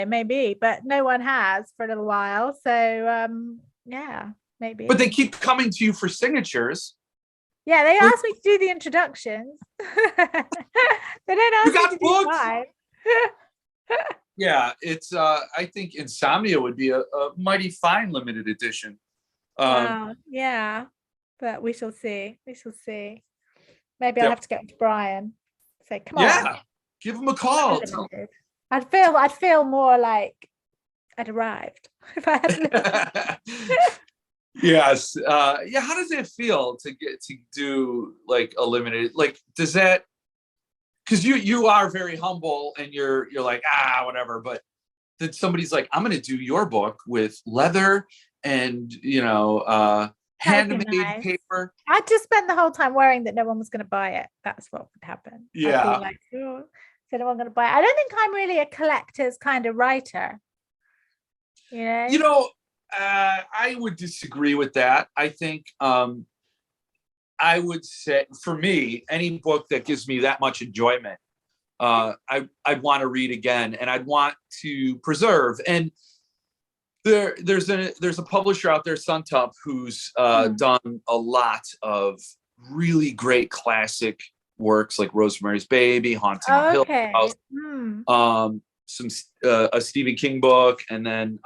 maybe, but no one has for a little while. So yeah, maybe. But they keep coming to you for signatures. Yeah, they asked me to do the introductions. They don't ask me to do mine. Yeah, it's I think Insomnia would be a mighty fine limited edition. Yeah, but we shall see. Maybe I'll have to get to Brian. Say, come on. Yeah, give him a call. I'd feel more like I'd arrived if I had. Yes. Yeah. How does it feel to get to do like a limited? Like, does that? Because you are very humble and you're like whatever. But then somebody's like, I'm going to do your book with leather and handmade paper. I'd just spend the whole time worrying that no one was going to buy it. That's what would happen. Yeah. I'd be like, oh, so no one going to buy it. I don't think I'm really a collector's kind of writer. I would disagree with that. I think I would say for me, any book that gives me that much enjoyment, I'd want to read again, and I'd want to preserve. And There's a publisher out there, Suntup, who's done a lot of really great classic works like Rosemary's Baby, Haunting of Hill House, some a Stephen King book, and then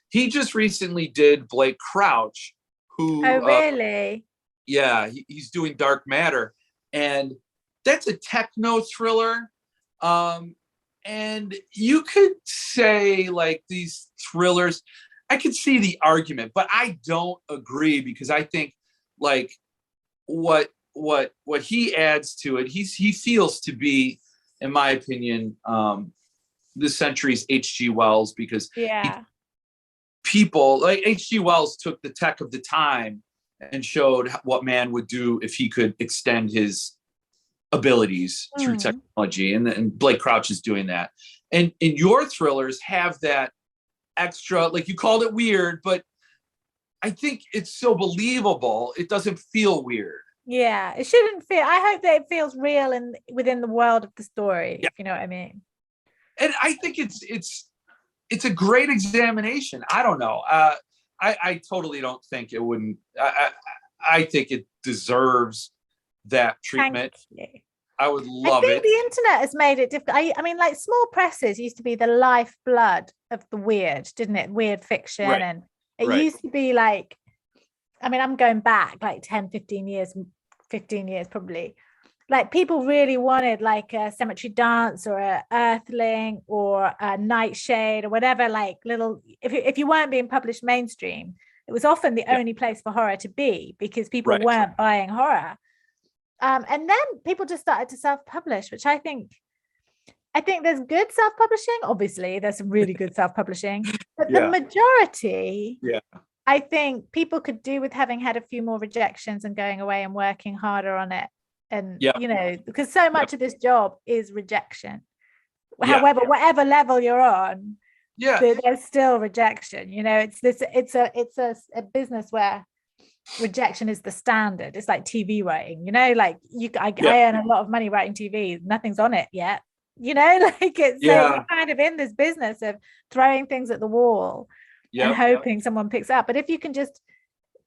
he just recently did Blake Crouch, who really? He's doing Dark Matter, and that's a techno thriller. And you could say like these thrillers, I could see the argument, but I don't agree, because I think like what he adds to it, he feels to be, in my opinion, this century's H.G. Wells, because people like H.G. Wells took the tech of the time and showed what man would do if he could extend his abilities through technology, and Blake Crouch is doing that. And your thrillers have that extra, like you called it weird, but I think it's so believable, it doesn't feel weird. Yeah, it shouldn't feel. I hope that it feels real and within the world of the story, if you know what I mean. And I think it's a great examination. I don't know. I totally don't think it wouldn't. I think it deserves that treatment. I would love it. I think the internet has made it difficult. I mean, like small presses used to be the lifeblood of the weird, didn't it? Weird fiction. Right. And it used to be like, I mean, I'm going back like 10, 15 years probably. Like people really wanted like a Cemetery Dance or a Earthling or a Nightshade or whatever, like little, if you weren't being published mainstream, it was often the only place for horror to be, because people weren't buying horror. And then people just started to self-publish, which I think there's good self-publishing. Obviously, there's some really good self-publishing, but the majority, I think people could do with having had a few more rejections and going away and working harder on it. And, you know, because so much of this job is rejection. However, whatever level you're on, there's still rejection. You know, it's a business where rejection is the standard. It's like TV writing, you know, like I earn a lot of money writing TV, nothing's on it yet, you know, like it's so you're kind of in this business of throwing things at the wall and hoping someone picks up. But if you can just,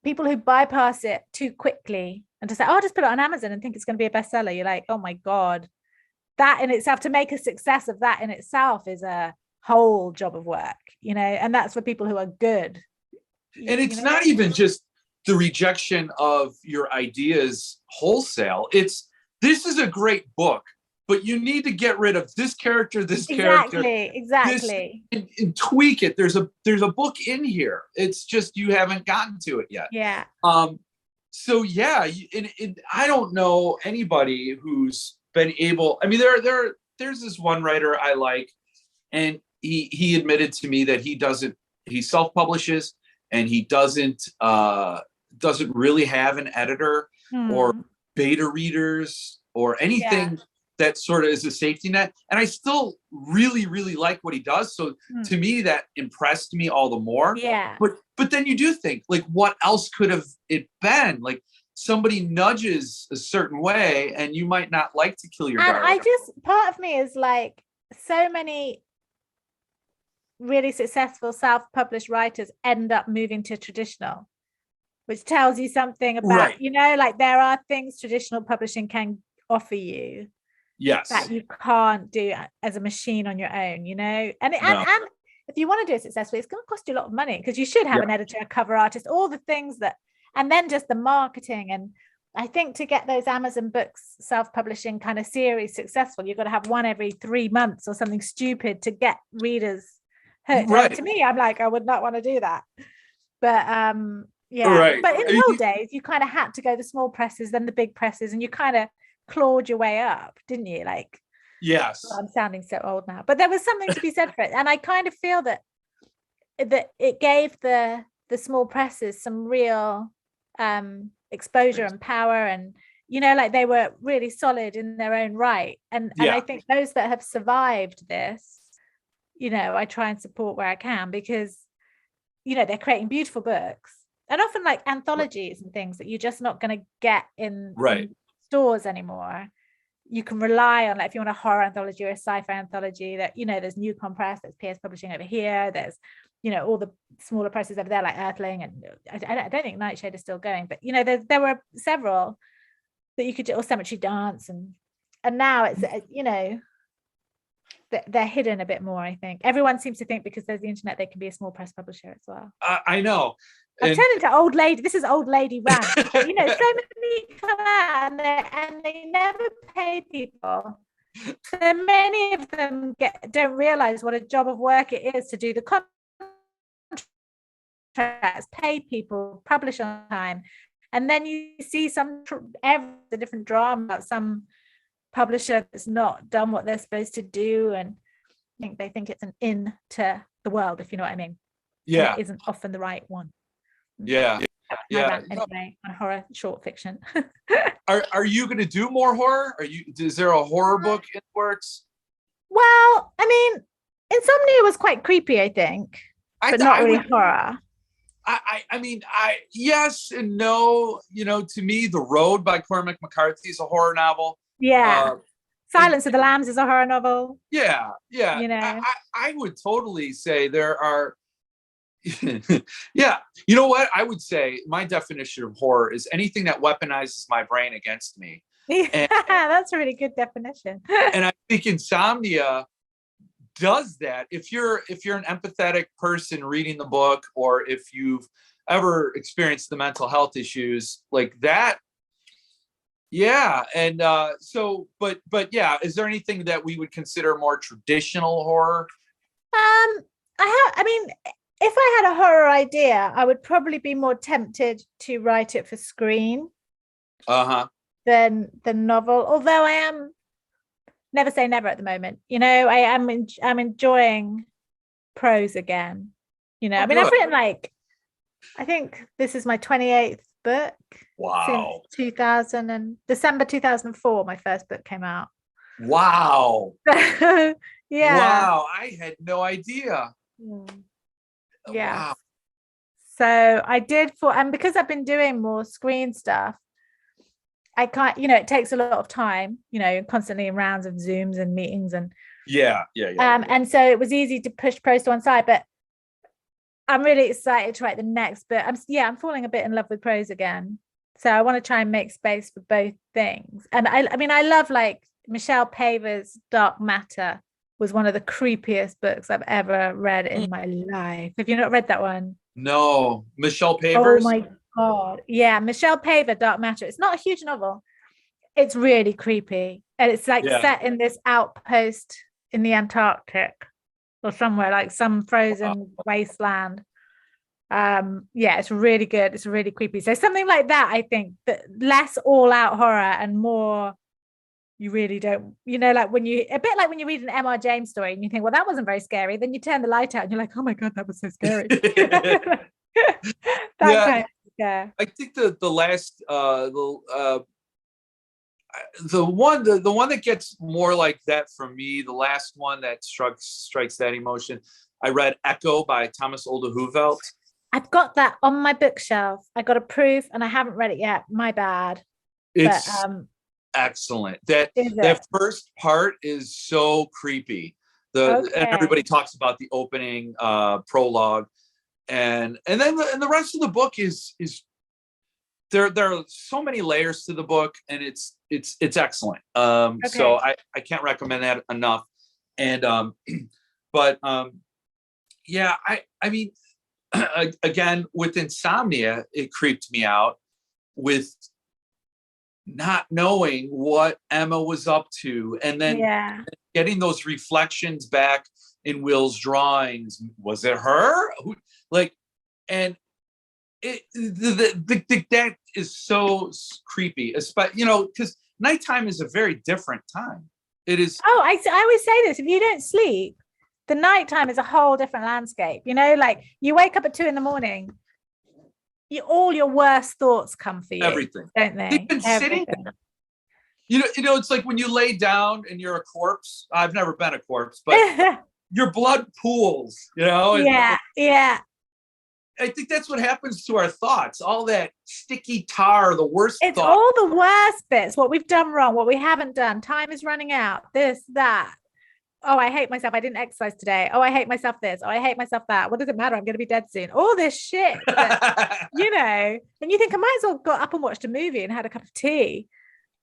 people who bypass it too quickly and just say, oh, I'll just put it on Amazon and think it's going to be a bestseller, you're like, oh my god, that in itself, to make a success of that in itself is a whole job of work, you know. And that's for people who are good. And it's not even just the rejection of your ideas wholesale. It's, this is a great book, but you need to get rid of this character, exactly, and tweak it. There's a book in here. It's just you haven't gotten to it yet. So I don't know anybody who's been able. I mean, there's this one writer I like, and he admitted to me that he self-publishes, and he doesn't really have an editor or beta readers or anything that sort of is a safety net. And I still really, really like what he does. So to me, that impressed me all the more. But then you do think, like, what else could have it been? Like, somebody nudges a certain way and you might not like to kill your darling. Part of me is like, so many really successful self-published writers end up moving to traditional, which tells you something about, you know, like there are things traditional publishing can offer you that you can't do as a machine on your own, you know. And if you want to do it successfully, it's going to cost you a lot of money, because you should have an editor, a cover artist, all the things that, and then just the marketing. And I think to get those Amazon books self-publishing kind of series successful, you've got to have one every 3 months or something stupid to get readers hooked. To me, I'm like, I would not want to do that. But but in the old days, you kind of had to go the small presses, then the big presses, and you kind of clawed your way up, didn't you? Like, I'm sounding so old now, but there was something to be said for it. And I kind of feel that it gave the small presses some real exposure and power, and you know, like they were really solid in their own right. And I think those that have survived this, you know, I try and support where I can, because you know, they're creating beautiful books, and often like anthologies and things that you're just not going to get in stores anymore. you can rely on, like, if you want a horror anthology or a sci-fi anthology, that, there's Newcom Press, there's PS Publishing over here, there's, all the smaller presses over there like Earthling, and I don't think Nightshade is still going, but there were several that you could do, or Cemetery Dance, and now it's they're hidden a bit more. I think everyone seems to think because there's the internet they can be a small press publisher as well. I know. I've turned into old lady. This is old lady rant. So many come out and they never pay people. So many of them don't realize what a job of work it is to do the contracts, pay people, publish on time, and then you see every different drama about some publisher that's not done what they're supposed to do, and they think it's an in to the world, if you know what I mean. Yeah, and it isn't often the right one. Yeah. Anyway, on horror short fiction. Are you going to do more horror? Is there a horror book in the works? Well, I mean, Insomnia was quite creepy, I think, but not really horror. I mean, yes and no. To me, The Road by Cormac McCarthy is a horror novel. Yeah. Silence of the Lambs is a horror novel. Yeah. I would totally say there are. Yeah. You know what? I would say my definition of horror is anything that weaponizes my brain against me. Yeah, that's a really good definition. And I think Insomnia does that. If you're an empathetic person reading the book, or if you've ever experienced the mental health issues like that. Yeah. And but yeah, is there anything that we would consider more traditional horror? I mean, if I had a horror idea, I would probably be more tempted to write it for screen than the novel. Although I am never say never at the moment. I'm enjoying prose again. I mean, I've written I think this is my 28th book. Wow. Since December 2004, my first book came out. Wow. Yeah. Wow. I had no idea. Yeah. Wow. So I did and because I've been doing more screen stuff, I can't, it takes a lot of time, constantly in rounds of Zooms and meetings and yeah. And so it was easy to push prose to one side, but I'm really excited to write the next book. I'm falling a bit in love with prose again. So I want to try and make space for both things. And I mean, I love Michelle Paver's Dark Matter was one of the creepiest books I've ever read in my life. Have you not read that one? No. Michelle Paver's? Oh my God. Yeah, Michelle Paver, Dark Matter. It's not a huge novel. It's really creepy. And it's set in this outpost in the Antarctic or somewhere, some frozen wasteland. It's really good. It's really creepy. So something like that, I think, that less all-out horror and more, you really don't, a bit like when you read an M.R. James story and you think, well, that wasn't very scary. Then you turn the light out and you're like, oh my God, that was so scary. Yeah. I think the last the one that gets more like that for me, the last one that strikes that emotion, I read Echo by Thomas Oldehoevelt. I've got that on my bookshelf. I got a proof and I haven't read it yet. My bad. It's excellent. That first part is so creepy. And everybody talks about the opening prologue, and then the rest of the book is there are so many layers to the book, and it's excellent. So I can't recommend that enough. And I mean, again, with Insomnia, it creeped me out with not knowing what Emma was up to, and then getting those reflections back in Will's drawings. Was it her? That is so creepy, especially because nighttime is a very different time. It is. Oh, I always say this: if you don't sleep, the nighttime is a whole different landscape. You wake up at 2 a.m. All your worst thoughts come for you. Everything, don't they? Even sitting there. It's like when you lay down and you're a corpse. I've never been a corpse, but your blood pools. Yeah. I think that's what happens to our thoughts. All that sticky tar, the worst It's thought. all the worst bits, what we've done wrong, what we haven't done. Time is running out. This, that. Oh, I hate myself. I didn't exercise today. Oh, I hate myself this. Oh, I hate myself that. What does it matter? I'm going to be dead soon. All this shit that, and you think I might as well got up and watched a movie and had a cup of tea,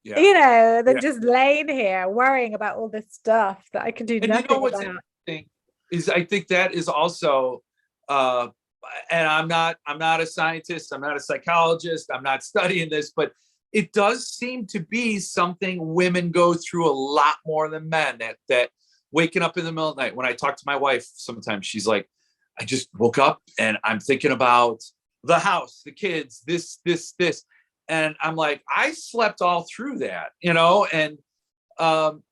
than just laying here worrying about all this stuff that I can do nothing what's about. interesting is I think that is also, and I'm not a scientist, I'm not a psychologist, I'm not studying this, but it does seem to be something women go through a lot more than men, that waking up in the middle of the night. When I talk to my wife, sometimes she's like, I just woke up and I'm thinking about the house, the kids, this. And I'm like, I slept all through that, and, and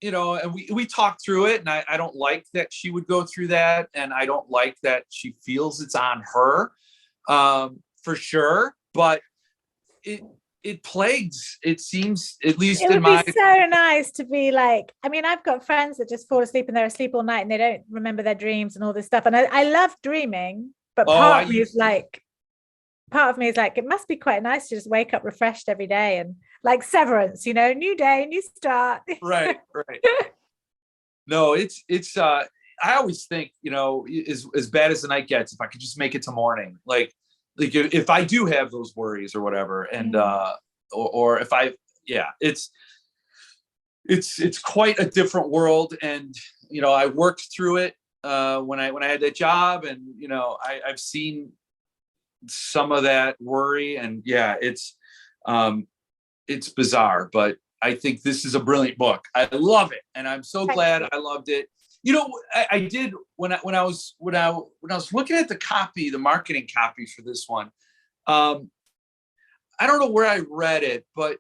we talked through it, and I don't like that she would go through that. And I don't like that she feels it's on her, for sure. But it plagues, it seems, at least it would be so nice to be like, I mean, I've got friends that just fall asleep and they're asleep all night and they don't remember their dreams and all this stuff. And I love dreaming, but part of me is like, it must be quite nice to just wake up refreshed every day and like Severance, new day, new start. Right. No, it's I always think, as bad as the night gets, if I could just make it to morning, like if I do have those worries or whatever, and or if it's quite a different world. And I worked through it when I had that job, and I've seen some of that worry, and it's bizarre, but I think this is a brilliant book. I love it, and I'm so glad I loved it. I did when I was looking at the copy, the marketing copy for this one. I don't know where I read it, but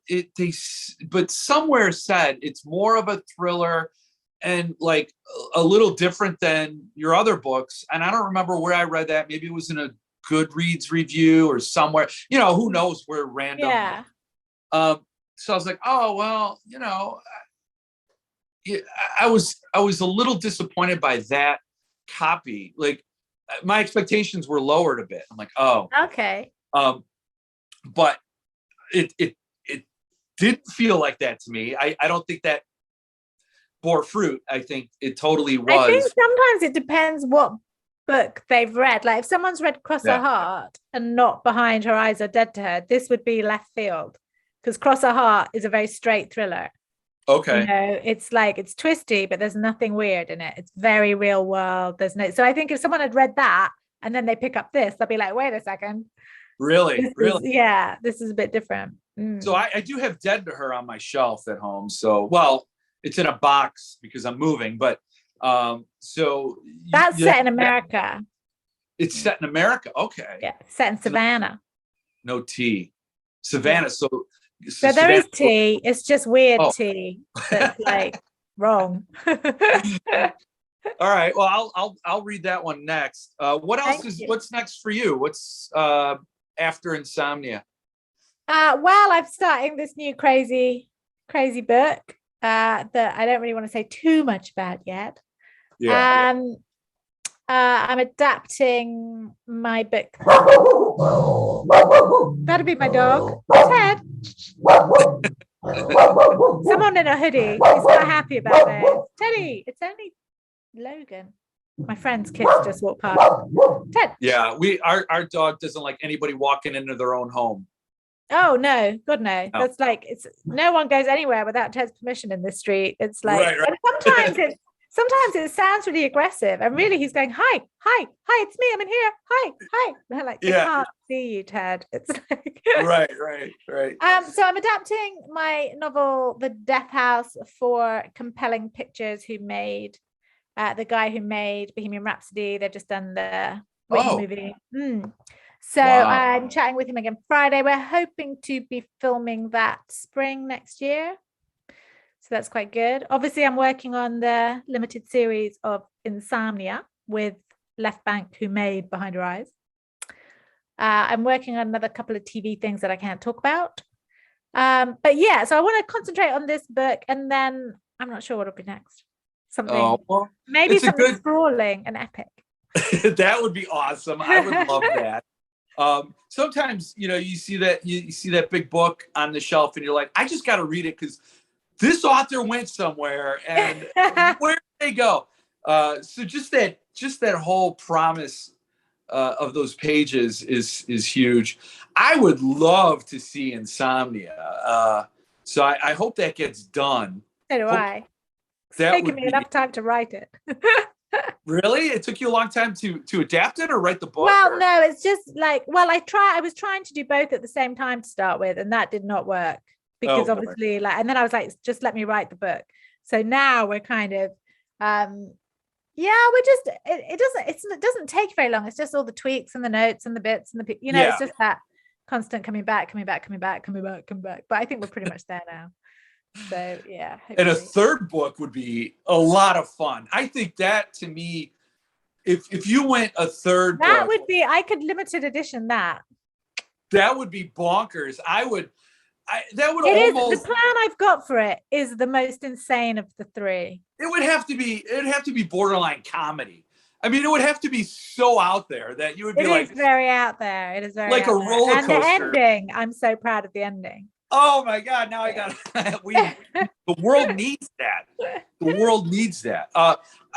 but somewhere said it's more of a thriller and like a little different than your other books. And I don't remember where I read that. Maybe it was in a Goodreads review or somewhere. Who knows where random. Yeah. So I was like, oh well, I was a little disappointed by that copy. Like my expectations were lowered a bit. I'm like, oh, okay. But it didn't feel like that to me. I don't think that bore fruit. I think it totally was. I think sometimes it depends what book they've read. Like if someone's read Cross Her Heart and not Behind Her Eyes Are Dead to Her, this would be left field, because Cross Her Heart is a very straight thriller. Okay. It's like, it's twisty, but there's nothing weird in it. It's very real world. So I think if someone had read that and then they pick up this, they'll be like, wait a second. Really? This is a bit different. So I do have Dead to Her on my shelf at home. So, well, it's in a box because I'm moving, but so that's set in America. It's set in America. Okay. Yeah, set in Savannah. No tea. Savannah. Yeah. So there is tea. It's just weird tea. That's like wrong. All right. Well, I'll read that one next. What's next for you? What's after Insomnia? Well, I'm starting this new crazy book that I don't really want to say too much about yet. Yeah. I'm adapting my book. That'll be my dog. Ted. Someone in a hoodie. He's not happy about this. Teddy, it's only Logan. My friend's kids just walked past. Ted. Yeah, our dog doesn't like anybody walking into their own home. Oh no, God no. That's like, it's no one goes anywhere without Ted's permission in this street. It's like, right. And sometimes it sounds really aggressive, and really he's going, hi, it's me, I'm in here, hi. And they're like, they can't see you, Ted. It's like right. So I'm adapting my novel The Death House for Compelling Pictures, who made the guy who made Bohemian Rhapsody. They've just done the movie. So I'm chatting with him again Friday. We're hoping to be filming that spring next year. So that's quite good. Obviously, I'm working on the limited series of Insomnia with Left Bank, who made Behind Her Eyes. I'm working on another couple of TV things that I can't talk about. But yeah, so I want to concentrate on this book, and then I'm not sure what will be next. Maybe something sprawling and epic. That would be awesome. I would love that. Sometimes, you see that big book on the shelf and you're like, I just got to read it because this author went somewhere, and where did they go? So just that whole promise of those pages is huge. I would love to see Insomnia. So I hope that gets done. So do I. It's taken me enough time to write it. Really? It took you a long time to adapt it or write the book? Well, no, it's just like, I was trying to do both at the same time to start with, and that did not work because obviously and then I was like, just let me write the book. So now we're kind of, we're just, it doesn't take very long. It's just all the tweaks and the notes and the bits and it's just that constant coming back. But I think we're pretty much there now. So yeah. Hopefully. And a third book would be a lot of fun. I think that, to me, if you went a third that book, would be, I could limited edition that would be bonkers. That would the plan I've got for it is the most insane of the three. It'd have to be borderline comedy. I mean, it would have to be so out there that you would be like, it is very out there. It is very like a roller coaster. And the ending, I'm so proud of the ending. Oh my God! Now I got the world needs that. The world needs that.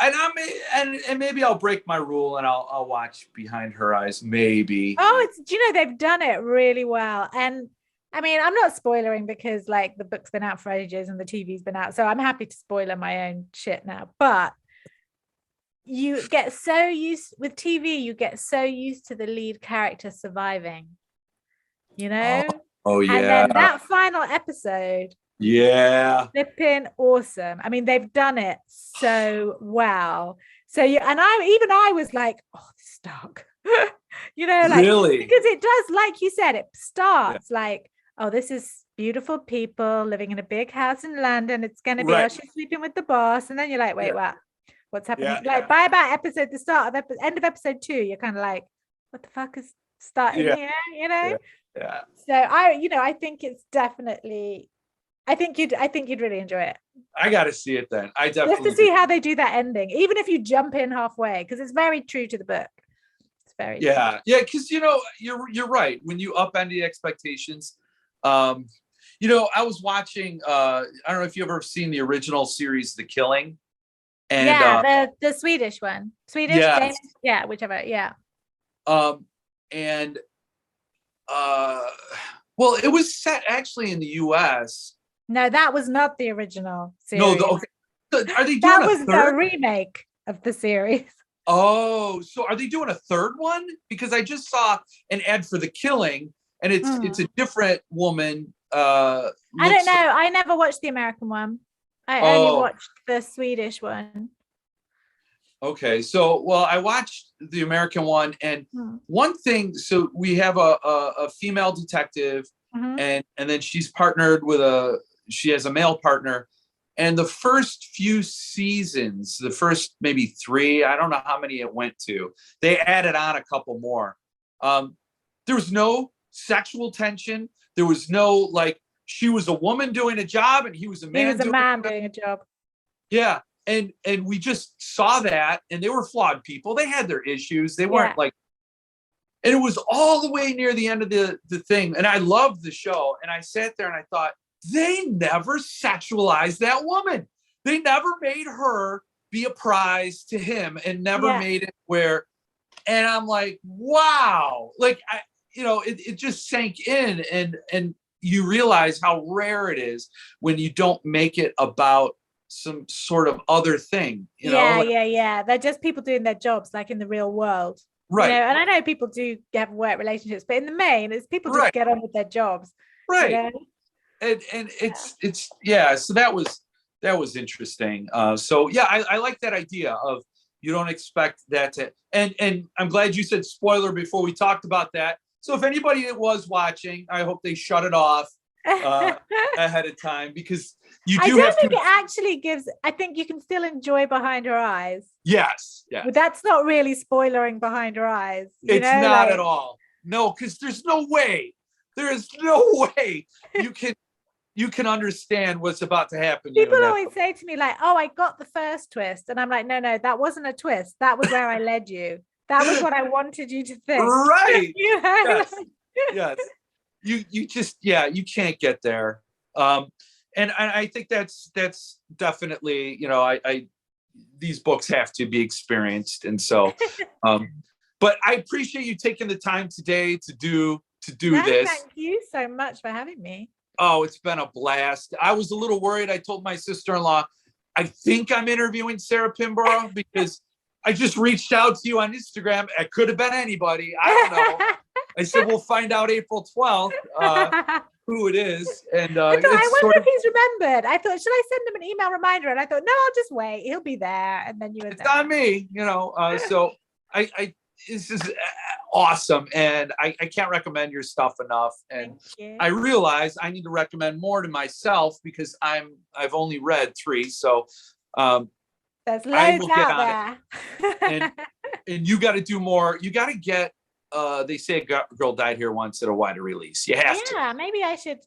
And maybe I'll break my rule and I'll watch Behind Her Eyes. Maybe. Oh, they've done it really well. And I mean, I'm not spoiling because like the book's been out for ages and the TV's been out, so I'm happy to spoiler my own shit now. But you get so used with TV, you get so used to the lead character surviving. Oh yeah. And then that final episode. Yeah. Flipping awesome. I mean, they've done it so well. So I was like, oh, this is dark. Really? Because it does, like you said, it starts like, oh, this is beautiful people living in a big house in London. It's gonna be she's sleeping with the boss. And then you're like, wait, what? What's happening? By about end of episode 2, you're kind of like, what the fuck is starting here? Yeah. So I think it's definitely, I think you'd really enjoy it. I got to see it then. I definitely have to see how they do that ending, even if you jump in halfway, because it's very true to the book. It's very true. Because you're right. When you upend the expectations, I was watching. I don't know if you've ever seen the original series, The Killing. And the Swedish one, Swedish, Danish, whichever, and well, it was set actually in the U.S. No, that was not the original series. No, are they doing that was the remake of the series? Oh, so are they doing a third one? Because I just saw an ad for The Killing, and it's a different woman. I don't know. I never watched the American one. I only watched the Swedish one. Okay, so I watched the American one, and one thing. So we have a female detective, and then she's partnered with she has a male partner, and the first few seasons, the first maybe 3, I don't know how many it went to. They added on a couple more. There was no sexual tension. There was no like. She was a woman doing a job and he was a man. He was a man doing a job. Yeah. And we just saw that, and they were flawed people. They had their issues. They weren't like, and it was all the way near the end of the thing. And I loved the show. And I sat there and I thought, they never sexualized that woman. They never made her be a prize to him and never made it where, and I'm like, wow. Like, it just sank in, and you realize how rare it is when you don't make it about some sort of other thing. They're just people doing their jobs like in the real world. Right. And I know people do have work relationships, but in the main, it's people just get on with their jobs. Right. And it's so that was interesting. I like that idea of you don't expect that to, and I'm glad you said spoiler before we talked about that. So if anybody that was watching, I hope they shut it off ahead of time, because you do have to. It actually gives. I think you can still enjoy Behind Her Eyes. Yes. But that's not really spoilering Behind Her Eyes. It's not at all. No, because there's no way. There is no way you can. you can understand what's about to happen to you. People always say to me like, "Oh, I got the first twist," and I'm like, "No, that wasn't a twist. That was where I led you. That was what I wanted you to think." Right. You know? Yes. Yes. You just, yeah, you can't get there. And I think that's definitely, you know, I these books have to be experienced. And so, but I appreciate you taking the time today to do this. Thank you so much for having me. Oh, it's been a blast. I was a little worried. I told my sister-in-law, I think I'm interviewing Sarah Pinborough because I just reached out to you on Instagram. It could have been anybody. I don't know. I said, we'll find out April 12th who it is. And I wonder if he's remembered. I thought, should I send him an email reminder? And I thought, no, I'll just wait. He'll be there. And then you were it's there. on me, you know. So I this is awesome. And I can't recommend your stuff enough. And I realize I need to recommend more to myself because I've only read 3. So there's loads out there. and you got to do more. You got to get they say a girl died here once at a wider release. You have to. Yeah, maybe I should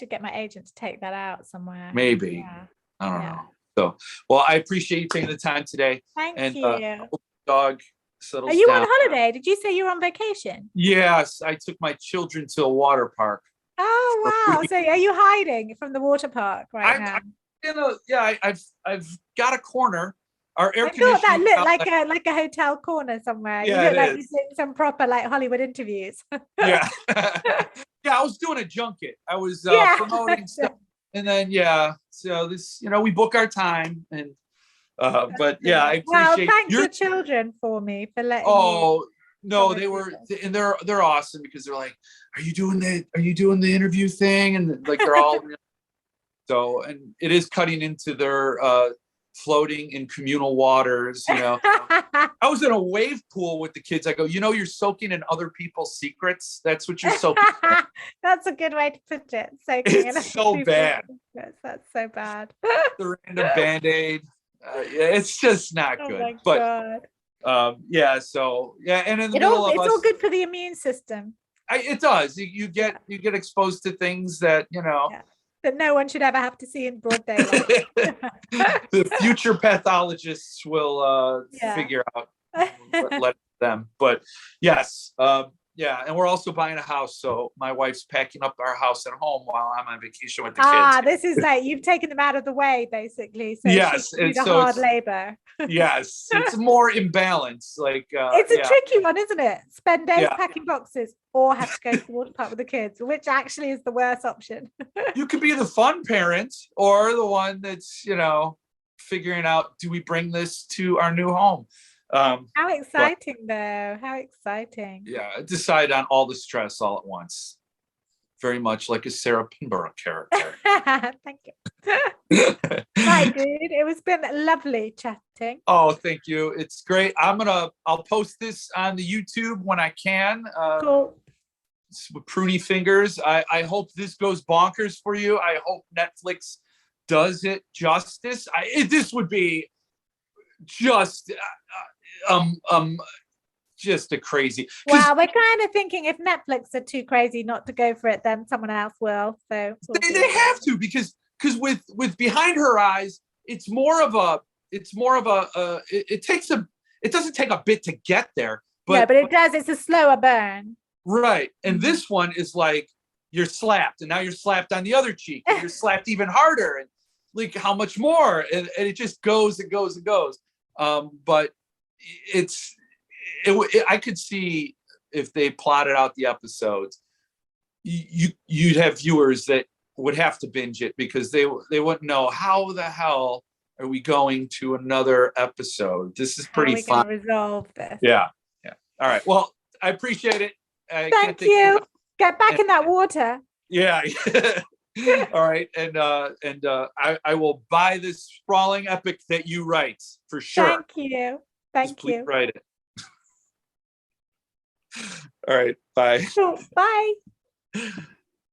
get my agent to take that out somewhere. Maybe. Yeah. I don't know. So, well, I appreciate you taking the time today. Thank you. Dog settles Are you down. on holiday? Did you say you were on vacation? Yes, I took my children to a water park. Oh wow! So are you hiding from the water park now? I've got a corner. Our air I thought that looked like like a hotel corner somewhere. Yeah, you look like you're doing some proper like Hollywood interviews. Yeah. Yeah, I was doing a junket. I was promoting stuff. And then so this, you know, we book our time and but yeah, I appreciate thank your children for me for letting no, they were, and they're awesome because they're like, are you doing the interview thing? And like they're all so, and it is cutting into their floating in communal waters, you know. I was in a wave pool with the kids. I go, you know, you're soaking in other people's secrets. That's what you're soaking in. That's a good way to put it. It's so bad. That's so bad. The random Band-Aid. It's just not good. My but God. So and in the middle of it's all good for the immune system. It does. You get exposed to things that, you know, that no one should ever have to see in broad daylight. The future pathologists will figure out, let them. But yes, and we're also buying a house. So my wife's packing up our house at home while I'm on vacation with the kids. This is like you've taken them out of the way, basically. So yes, it's hard labor. Yes, it's more imbalance. Like it's a tricky one, isn't it? Spend days packing boxes or have to go to the water park with the kids, which actually is the worst option. You could be the fun parent or the one that's, you know, figuring out, do we bring this to our new home? How exciting though. How exciting. Yeah, decide on all the stress all at once. Very much like a Sarah Pinborough character. Thank you. Bye, dude. It was been lovely chatting. Oh, thank you. It's great. I'll post this on the YouTube when I can. Cool. With pruny fingers. I hope this goes bonkers for you. I hope Netflix does it justice. This would be just a crazy. Wow, we're kind of thinking if Netflix are too crazy not to go for it, then someone else will. So they have to because with Behind Her Eyes, it doesn't take a bit to get there. But it does. It's a slower burn. Right. And this one is like you're slapped and now you're slapped on the other cheek and you're slapped even harder and like how much more and it just goes and goes and goes. But I could see if they plotted out the episodes, you'd have viewers that would have to binge it because they wouldn't know how the hell are we going to another episode. This is pretty fun. How are we gonna resolve this? Yeah. All right. Well, I appreciate it. Thank you. Get back in that water. Yeah. All right. And I will buy this sprawling epic that you write for sure. Thank you. Thank you. Write it. All right. Bye. Bye.